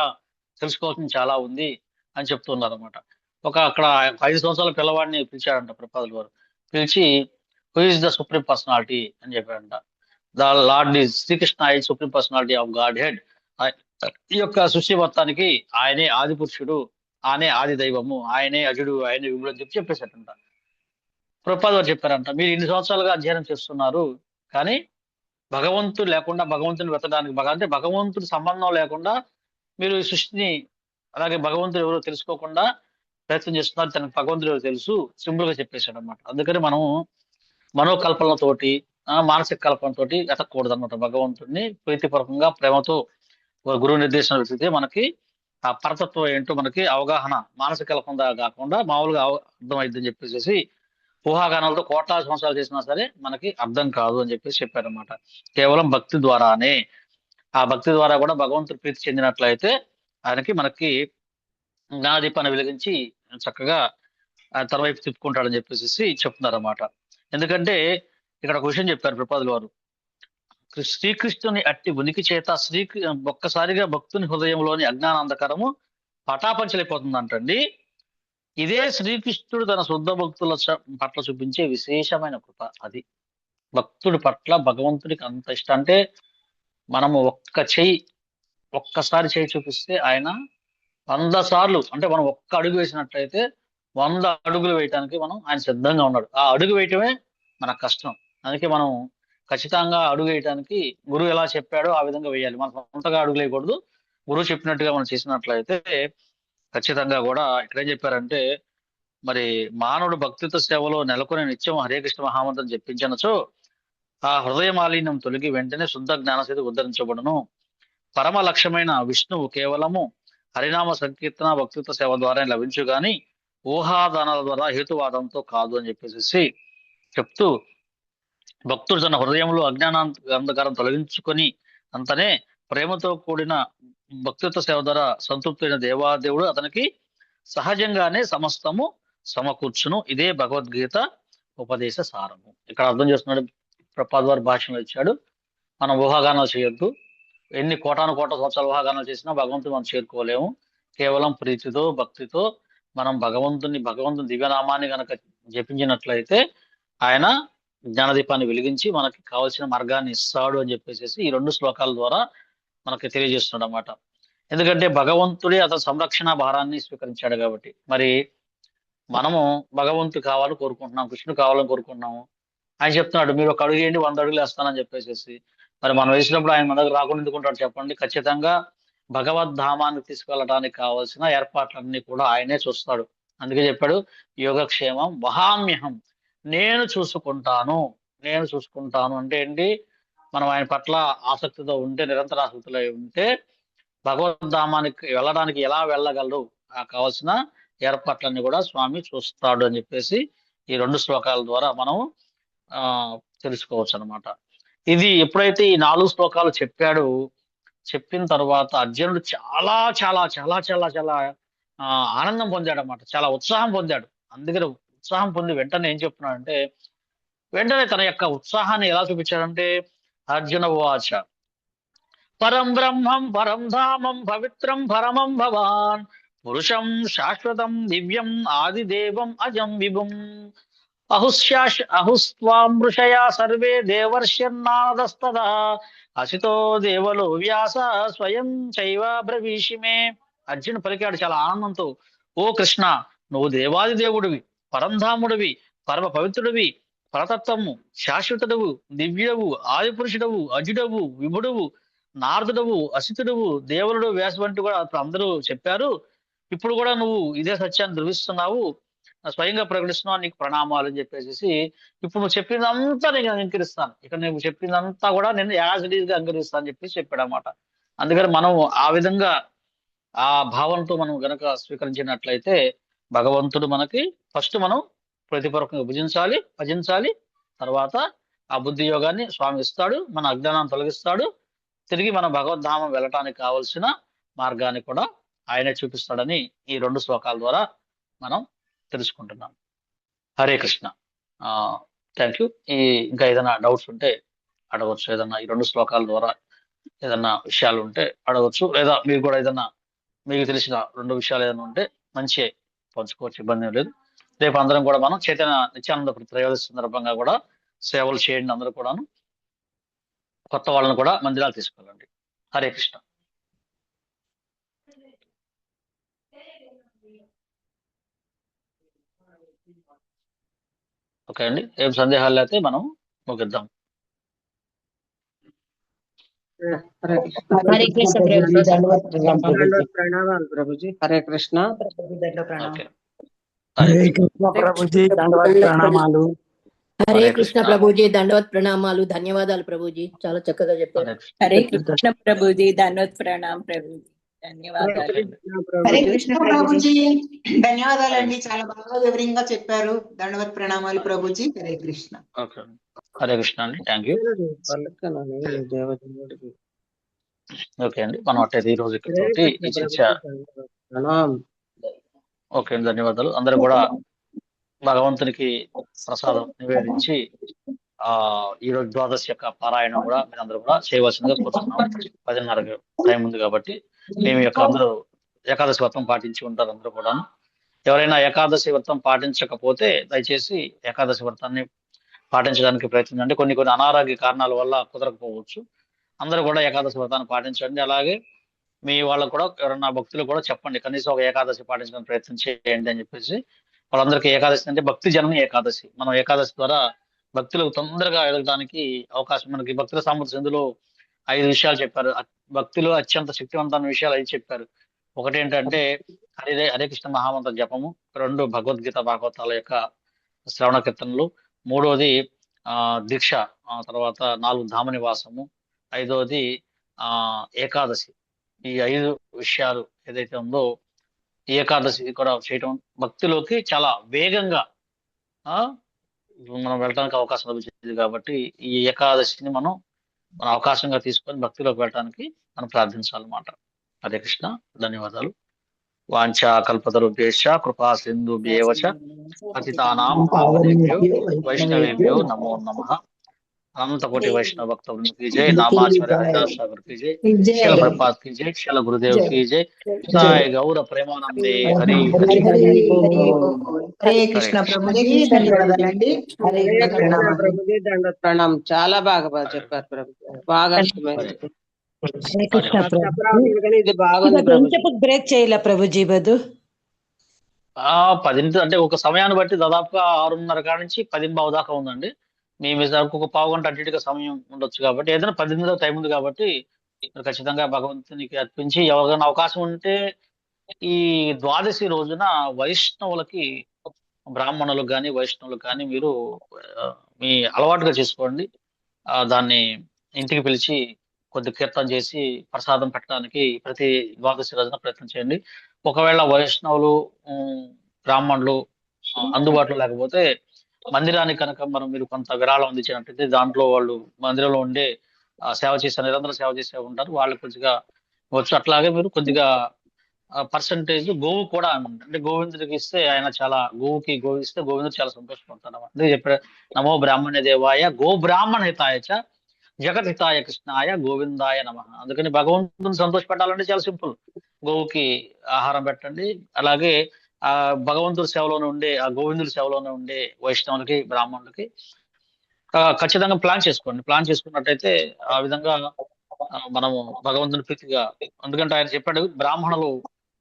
తెలుసుకోవాల్సింది చాలా ఉంది అని చెప్తున్నారు అనమాట. అక్కడ 5 సంవత్సరాల పిల్లవాడిని పిలిచాడంట ప్రపాదుల వారు. పిలిచి who is the supreme personality అని చెప్పాడంట. The lord is Shri Krishna is supreme personality of godhead ఆయ- ఈ యొక్క సృష్టి మొత్తానికి ఆయనే ఆది పురుషుడు, ఆయనే ఆది దైవము, ఆయనే అజుడు, ఆయనే విభుడు అని చెప్పేశారంట. ప్రభుపాద వారు చెప్పారంట, మీరు ఇన్ని సంవత్సరాలుగా అధ్యయనం చేస్తున్నారు కానీ భగవంతుడు లేకుండా భగవంతుని వెతడానికి అంటే భగవంతుడి సంబంధం లేకుండా మీరు ఈ సృష్టిని, అలాగే భగవంతుడు ఎవరో తెలుసుకోకుండా ప్రయత్నం చేస్తున్నారు. తనకు భగవంతుడు ఎవరో తెలుసు, సింపుల్ గా చెప్పేశాడు అనమాట. అందుకని మనం మనోకల్పనతోటి మానసిక కల్పనతోటి వెతకూడదు అనమాట. భగవంతుడిని ప్రీతిపూర్వకంగా ప్రేమతో గురువు నిర్దేశం వెతికితే మనకి ఆ పరతత్వం ఏంటో మనకి అవగాహన మానసిక కల్పన కాకుండా మామూలుగా అర్థమైందని చెప్పేసి ఊహాగానాలతో కోట్లాది సంవత్సరాలు చేసినా సరే మనకి అర్థం కాదు అని చెప్పేసి చెప్పారనమాట. కేవలం భక్తి ద్వారానే, ఆ భక్తి ద్వారా కూడా భగవంతుడు ప్రీతి చెందినట్లయితే ఆయనకి మనకి జ్ఞానదీపాన్ని వెలిగించి చక్కగా తనవైపు తిప్పుకుంటాడని చెప్పేసి చెప్తున్నారు అన్నమాట. ఎందుకంటే ఇక్కడ ఒక విషయం చెప్పారు ప్రపాదుల వారు, శ్రీకృష్ణుని అట్టి ఉనికి చేత ఒక్కసారిగా భక్తుని హృదయంలోని అజ్ఞాన అంధకారము పటాపంచలైపోతుందంటండి. ఇదే శ్రీకృష్ణుడు తన శుద్ధ భక్తుల పట్ల చూపించే విశేషమైన కృప. అది భక్తుడి పట్ల భగవంతుడికి అంత ఇష్టం. అంటే మనము ఒక్కసారి చేయి చూపిస్తే ఆయన 100 సార్లు, అంటే మనం ఒక్క అడుగు వేసినట్లయితే 100 అడుగులు వేయటానికి ఆయన సిద్ధంగా ఉన్నాడు. ఆ అడుగు వేయటమే మన కష్టం. అందుకే మనం ఖచ్చితంగా అడుగు వేయటానికి గురువు ఎలా చెప్పాడో ఆ విధంగా వేయాలి. మనం సొంతగా అడుగు వేయకూడదు. గురువు చెప్పినట్టుగా మనం చేసినట్లయితే ఖచ్చితంగా కూడా ఇక్కడ ఏం చెప్పారంటే, మరి మానవుడు భక్తితో సేవలో నెలకొని నిత్యం హరే కృష్ణ మహామంత్రం జపించనచో ఆ హృదయ మాలిన్యం తొలగి వెంటనే శుద్ధ జ్ఞానసేతు ఉద్ధరించబడును. పరమ లక్ష్యమైన విష్ణువు కేవలము హరినామ సంకీర్తన భక్తిత్వ సేవ ద్వారా లభించు గాని ఊహాదానాల ద్వారా హేతువాదంతో కాదు అని చెప్పేసి చెప్తూ, భక్తుడు తన హృదయంలో అంధకారం తొలగించుకొని అంతనే ప్రేమతో కూడిన భక్తిత్వ సేవ ద్వారా సంతృప్తైన దేవాదేవుడు అతనికి సహజంగానే సమస్తము సమకూర్చును. ఇదే భగవద్గీత ఉపదేశ సారము. ఇక్కడ అర్థం చేస్తున్నాడు ప్రపాద్ వారి భాషలో ఇచ్చాడు. మనం ఊహాగానాలు చేయొద్దు. ఎన్ని కోటాను కోట్ల సంవత్సరాలు ఊహాగానాలు చేసినా భగవంతుని మనం చేరుకోలేము. కేవలం ప్రీతితో భక్తితో మనం భగవంతుని దివ్యనామాన్ని గనక జపించినట్లయితే ఆయన జ్ఞానదీపాన్ని వెలిగించి మనకి కావలసిన మార్గాన్ని ఇస్తాడు అని చెప్పేసి ఈ 2 శ్లోకాల ద్వారా మనకి తెలియజేస్తున్నాడు అన్నమాట. ఎందుకంటే భగవంతుడే అతని సంరక్షణ భారాన్ని స్వీకరించాడు కాబట్టి. మరి మనము భగవంతుడు కావాలని కోరుకుంటున్నాం, కృష్ణుడు కావాలని కోరుకుంటున్నాము. ఆయన చెప్తున్నాడు, మీరు ఒక అడుగు వేయండి 100 అడుగులు వేస్తానని చెప్పేసి. మరి మనం వేసినప్పుడు ఆయన మన దగ్గర రాకుండా ఎందుకుంటాడు చెప్పండి? ఖచ్చితంగా భగవద్ధామాన్ని తీసుకెళ్ళడానికి కావాల్సిన ఏర్పాట్లన్నీ కూడా ఆయనే చూస్తాడు. అందుకే చెప్పాడు, యోగక్షేమం వహామ్యహం, నేను చూసుకుంటాను అంటే ఏంటి? మనం ఆయన పట్ల ఆసక్తితో ఉంటే, నిరంతర ఆసక్తిలో ఉంటే భగవద్ధామానికి వెళ్ళడానికి ఎలా వెళ్ళగలరు, కావాల్సిన ఏర్పాట్లన్నీ కూడా స్వామి చూస్తాడు అని చెప్పేసి ఈ 2 శ్లోకాల ద్వారా మనం తెలుసుకోవచ్చు అనమాట. ఇది ఎప్పుడైతే ఈ 4 శ్లోకాలు చెప్పిన తర్వాత అర్జునుడు చాలా చాలా చాలా చాలా చాలా ఆనందం పొందాడు అన్నమాట. చాలా ఉత్సాహం పొందాడు. అందుకని ఉత్సాహం పొంది వెంటనే ఏం చెప్తున్నాడంటే, వెంటనే తన యొక్క ఉత్సాహాన్ని ఎలా చూపించాడంటే, అర్జున ఉవాచ పరం బ్రహ్మం పరం ధామం పవిత్రం పరమం భవాన్ పురుషం శాశ్వతం దివ్యం ఆదిదేవం అజం విభుం అహుస్వాం ఋషయా సర్వే దేవర్ష్యన్నాదస్తదా అసితో దేవలో వ్యాస స్వయం చైవ బ్రవీషిమే. అర్జున్ పలికాడు చాలా ఆనందంతో, ఓ కృష్ణ, నువ్వు దేవాది దేవుడివి, పరంధాముడివి, పరమ పవిత్రుడివి, పరతత్వము, శాశ్వతుడవు, దివ్యుడవు, ఆది పురుషుడవు, అజుడవు, విభుడవు, నారదుడవు, అసితుడవు, దేవుడు, వ్యాస వంటి కూడా అందరూ చెప్పారు. ఇప్పుడు కూడా నువ్వు ఇదే సత్యాన్ని ధృవిస్తున్నావు, స్వయంగా ప్రకటిస్తున్నావు, నీకు ప్రణామాలు అని చెప్పేసి ఇప్పుడు నువ్వు చెప్పిందంతా నేను అంగీకరిస్తాను. ఇక్కడ నువ్వు చెప్పిందంతా కూడా నేను యాజ్ ఇట్ ఈజ్ గా అంగీకరిస్తాను అని చెప్పేసి చెప్పాడు అన్నమాట. అందుకని మనం ఆ విధంగా ఆ భావనతో మనం గనక స్వీకరించినట్లయితే భగవంతుడు మనకి ఫస్ట్ మనం ప్రతిపూర్వకంగా భజించాలి. తర్వాత ఆ బుద్ధి యోగాన్ని స్వామి ఇస్తాడు, మన అజ్ఞానాన్ని తొలగిస్తాడు, తిరిగి మన భగవద్ధామం వెళ్ళటానికి కావలసిన మార్గాన్ని కూడా ఆయనే చూపిస్తాడని ఈ 2 శ్లోకాల ద్వారా మనం తెలుసుకుంటున్నాం. హరే కృష్ణ. Thank you. ఇంకా ఏదైనా డౌట్స్ ఉంటే అడగవచ్చు. ఏదన్నా ఈ 2 శ్లోకాల ద్వారా ఏదన్నా విషయాలు ఉంటే అడగవచ్చు. లేదా మీరు కూడా ఏదన్నా మీకు తెలిసిన 2 విషయాలు ఏదైనా ఉంటే మంచి పంచుకోవచ్చు, ఇబ్బంది లేదు. రేపు అందరం కూడా మనం చైతన్య నిత్యానంద త్రయోదశి సందర్భంగా కూడా సేవలు చేయండి. అందరూ కూడాను కొత్త వాళ్ళని కూడా మందిరాలు తీసుకెళ్ళండి. హరే కృష్ణ. ఓకే అండి, ఏం సందేహాలు అయితే మనం ముగిద్దాం. హరే కృష్ణ. హరే కృష్ణ ప్రభుజీ, దండవత్ ప్రణామం ప్రభుజీ. దండవత్ ప్రణామాలు ప్రభుజీ. హరే కృష్ణ. ప్రభుజీ, దండవత్ ప్రణామం. ఓకే, హరే హరే కృష్ణ. కృష్ణ ప్రభుజీ, దండవత్ ప్రణామాలు. హరే హరే కృష్ణ కృష్ణ. ప్రభుజీ, దండవత్ ప్రణామాలు. ధన్యవాదాలు ప్రభుజీ, చాలా చక్కగా చెప్పారు. హరే కృష్ణ. హరే కృష్ణ ప్రభుజీ, ధన్వత్ ప్రణామ్ ప్రభుజీ, ధన్యవాదాలు. ఓకే అండి. హరే ప్రభుజీ. కృష్ణ ప్రభుజీ, ధన్యవాదాలండి, చాలా బాగా వివరంగా చెప్పారు. దండవత్ ప్రణామాలు ప్రభుజీ. హరే కృష్ణ. ఓకే అండి. హరే కృష్ణ అండి, థ్యాంక్ యూ. పలుకనని దేవదేవుడికి. ఓకే అండి, మనం అట్టయితే ఈ రోజు హరే ఇక్కడితోటి కృష్ణ ఈ చర్చ. ప్రభుజీ, దండవత్ ప్రణామ్. ఓకే అండి, ధన్యవాదాలు. అందరూ కూడా భగవంతునికి ప్రసాదం నివేదించి ఈ రోజు ద్వాదశి యొక్క పారాయణం కూడా మీరందరూ కూడా చేయవలసిందిగా కోరుతున్నాం. 10:30 టైం ఉంది కాబట్టి మేము యొక్క అందరూ ఏకాదశి వ్రతం పాటించి ఉంటారు అందరూ కూడా. ఎవరైనా ఏకాదశి వ్రతం పాటించకపోతే దయచేసి ఏకాదశి వ్రతాన్ని పాటించడానికి ప్రయత్నించండి. కొన్ని అనారోగ్య కారణాల వల్ల కుదరకపోవచ్చు. అందరూ కూడా ఏకాదశి వ్రతాన్ని పాటించండి. అలాగే మీ వాళ్ళకు కూడా ఎవరైనా భక్తులు కూడా చెప్పండి, కనీసం ఒక ఏకాదశి పాటించడానికి ప్రయత్నం చేయండి అని చెప్పేసి. వాళ్ళందరికీ ఏకాదశి అంటే భక్తి జనని ఏకాదశి. మనం ఏకాదశి ద్వారా భక్తులకు తొందరగా ఎదగడానికి అవకాశం. మనకి భక్తుల సామర్థ్యం ఇందులో 5 విషయాలు చెప్పారు. భక్తులు అత్యంత శక్తివంతమైన విషయాలు 5 చెప్పారు. ఒకటి ఏంటంటే హరే కృష్ణ మహామంత్ర జపము, 2 భగవద్గీత భాగవతాల యొక్క శ్రవణ కీర్తనలు, 3వది దీక్ష, తర్వాత 4 ధామ నివాసము, 5వది ఏకాదశి. ఈ 5 విషయాలు ఏదైతే ఉందో ఈ ఏకాదశి కూడా చేయటం భక్తిలోకి చాలా వేగంగా మనం వెళ్ళడానికి అవకాశం లభించింది. కాబట్టి ఈ ఏకాదశిని మన అవకాశంగా తీసుకొని భక్తిలోకి వెళ్ళడానికి మనం ప్రార్థించాలన్నమాట. హరే కృష్ణ, ధన్యవాదాలు. వాంఛా కల్పతరుభ్యశ్చ కృపా సింధుభ్యేవ చ పతితానాం పావనేభ్యో వైష్ణవేభ్యో నమో నమః. అనంతకోటి వైష్ణవ భక్త వృంద की जय, नामाचार्य हरिदास सागर की जय, शिल प्रपात की जय, शिल गुरुदेव की जय, जय गौर प्रेमानंदे हरि हरि హరి हरि హరి హరే కృష్ణ ప్రభుజీ, ధన్యవాదాలండి. హరే హరే కృష్ణ కృష్ణ ప్రణామాలు. ప్రభుజీ, దండవత్ ప్రణామ్. చాలా బాగా చెప్పారు ప్రభుజీ, బాగా అర్థమైంది. హరే కృష్ణ నాకు ప్రభు. చెప్పరాదు కానీ ఇది బాగుంది ఇవాళ ప్రభుజీ. ఎంతసేపు బ్రేక్ చేయలే ప్రభుజీ బదు? 10 అంటే ఒక సమయాన్ని బట్టి దాదాపుగా 6:30 కాడ నుంచి 10:15 దాకా ఉందండి. మీ మీకు ఒక పావు గంట అటు ఇటుగా సమయం ఉండొచ్చు. కాబట్టి ఏదైనా 10 టైం ఉంది కాబట్టి మీరు ఖచ్చితంగా భగవంతునికి అర్పించి, ఎవరికైనా అవకాశం ఉంటే ఈ ద్వాదశి రోజున వైష్ణవులకి, బ్రాహ్మణులకు కానీ వైష్ణవులకు కానీ మీరు మీ అలవాటుగా చేసుకోండి. దాన్ని ఇంటికి పిలిచి కొద్ది కీర్తన చేసి ప్రసాదం పెట్టడానికి ప్రతి ద్వాదశి రోజున ప్రయత్నం చేయండి. ఒకవేళ వైష్ణవులు బ్రాహ్మణులు అందుబాటులో లేకపోతే మందిరానికి కనుక మీరు కొంత విరాళం అందించినట్టయితే దాంట్లో వాళ్ళు మందిరంలో ఉండే సేవ చేసే, నిరంతర సేవ చేసే ఉంటారు, వాళ్ళు కొద్దిగా వచ్చు. అట్లాగే మీరు కొద్దిగా పర్సంటేజ్ గోవు కూడా అంటే గోవిందుడికి ఇస్తే ఆయన చాలా గోవిస్తే గోవిందుడు చాలా సంతోషపడతాడు. అందుకే చెప్పారు, నమో బ్రాహ్మణ్య దేవాయ గో బ్రాహ్మణ హితాయ చ జగత్ హితాయ కృష్ణాయ గోవిందాయ నమః. అందుకని భగవంతుని సంతోషపెట్టాలంటే చాలా సింపుల్, గోవుకి ఆహారం పెట్టండి. అలాగే భగవంతుడి సేవలోనే ఉండే గోవిందుడి సేవలోనే ఉండే వైష్ణవులకి బ్రాహ్మణులకి ఖచ్చితంగా ప్లాన్ చేసుకోండి. ప్లాన్ చేసుకున్నట్టయితే ఆ విధంగా మనము భగవంతుని ప్రీతిగా, ఎందుకంటే ఆయన చెప్పాడు బ్రాహ్మణులు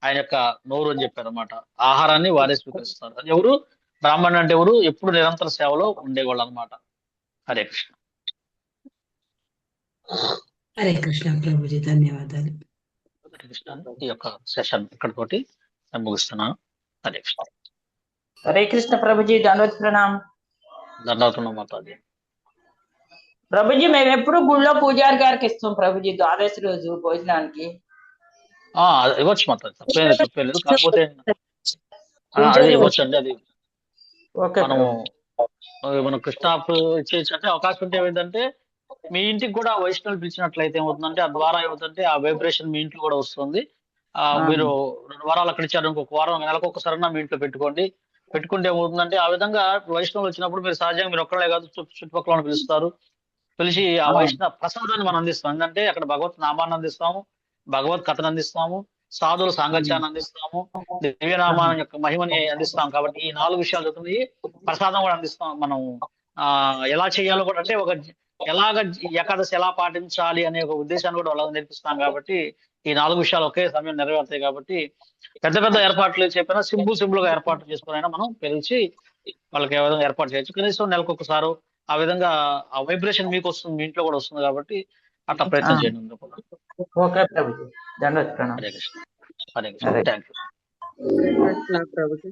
ఆయన యొక్క నోరు అని చెప్పారు అనమాట. ఆహారాన్ని వారే స్వీకరిస్తారు. అది ఎవరు? బ్రాహ్మణుడు అంటే ఎవరు? ఎప్పుడు నిరంతర సేవలో ఉండేవాళ్ళు అనమాట. హరే కృష్ణ. హరే కృష్ణ ప్రభుజీ, ధన్యవాదాలు. హరే కృష్ణ. ఈ యొక్క సెషన్ ఇక్కడితోటి నేను ముగిస్తున్నాను. హరే కృష్ణ. హరే కృష్ణ ప్రభుజీ, దండవత్ ప్రణామ్. దండవతం మాతాజీ. ప్రభుజీ మేము ఎప్పుడు గుళ్ళో పూజారి గారికి ఇస్తాం ప్రభుజీ ద్వాదశి రోజు భోజనానికి. ఇవ్వచ్చు మాతాజీ, తప్పేలేదు. కాకపోతే అదే ఇవ్వచ్చు అండి. అది ఓకే మనం కృష్ణ ఇచ్చేసంటే అవకాశం ఉంటే ఏమైందంటే మీ ఇంటికి కూడా వైష్ణవులు పిలిచినట్లయితే ఏమవుతుందంటే ఆ ద్వారా ఏమవుతుందంటే ఆ వైబ్రేషన్ మీ ఇంట్లో కూడా వస్తుంది. మీరు 2 వారాలు అక్కడ ఇచ్చారు, ఇంకొక వారం నెలకు ఒకసారి మీ ఇంట్లో పెట్టుకుంటే ఏమవుతుందంటే ఆ విధంగా వైష్ణవులు వచ్చినప్పుడు మీరు సహజంగా మీరు ఒక్కళ్ళే కాదు చుట్టుపక్కల పిలుస్తారు. పిలిచి ఆ వైష్ణవ ప్రసాదాన్ని మనం అందిస్తాం. ఎందుకంటే అక్కడ భగవత్ నామాన్ని అందిస్తాము, భగవత్ కథను అందిస్తాము, సాధువుల సాంగత్యాన్ని అందిస్తాము, దివ్యనామాన్ని యొక్క మహిమని అందిస్తాం. కాబట్టి ఈ 4 విషయాలు జరుగుతుంది. ప్రసాదం కూడా అందిస్తాం. మనం ఎలా చేయాలో కూడా, అంటే ఎలాగ ఏకాదశి ఎలా పాటించాలి అనే ఒక ఉద్దేశాన్ని కూడా వాళ్ళకి నేర్పిస్తాం. కాబట్టి ఈ 4 విషయాలు ఒకే సమయం నెరవేరుతాయి. కాబట్టి పెద్ద ఏర్పాట్లు చెప్పినా సింపుల్ గా ఏర్పాట్లు చేసుకునైనా మనం పిలిచి వాళ్ళకి ఏ విధంగా ఏర్పాటు చేయొచ్చు, కనీసం నెలకు ఒకసారి ఆ విధంగా ఆ వైబ్రేషన్ మీకు వస్తుంది, మీ ఇంట్లో కూడా వస్తుంది కాబట్టి అట్లా ప్రయత్నం చేయండి అందరూ కూడా. ఓకే ప్రభుజీ, దండవత్ ప్రణామం. Hare Krishna, Hare Krishna, Hare thank you. ప్రభుజీ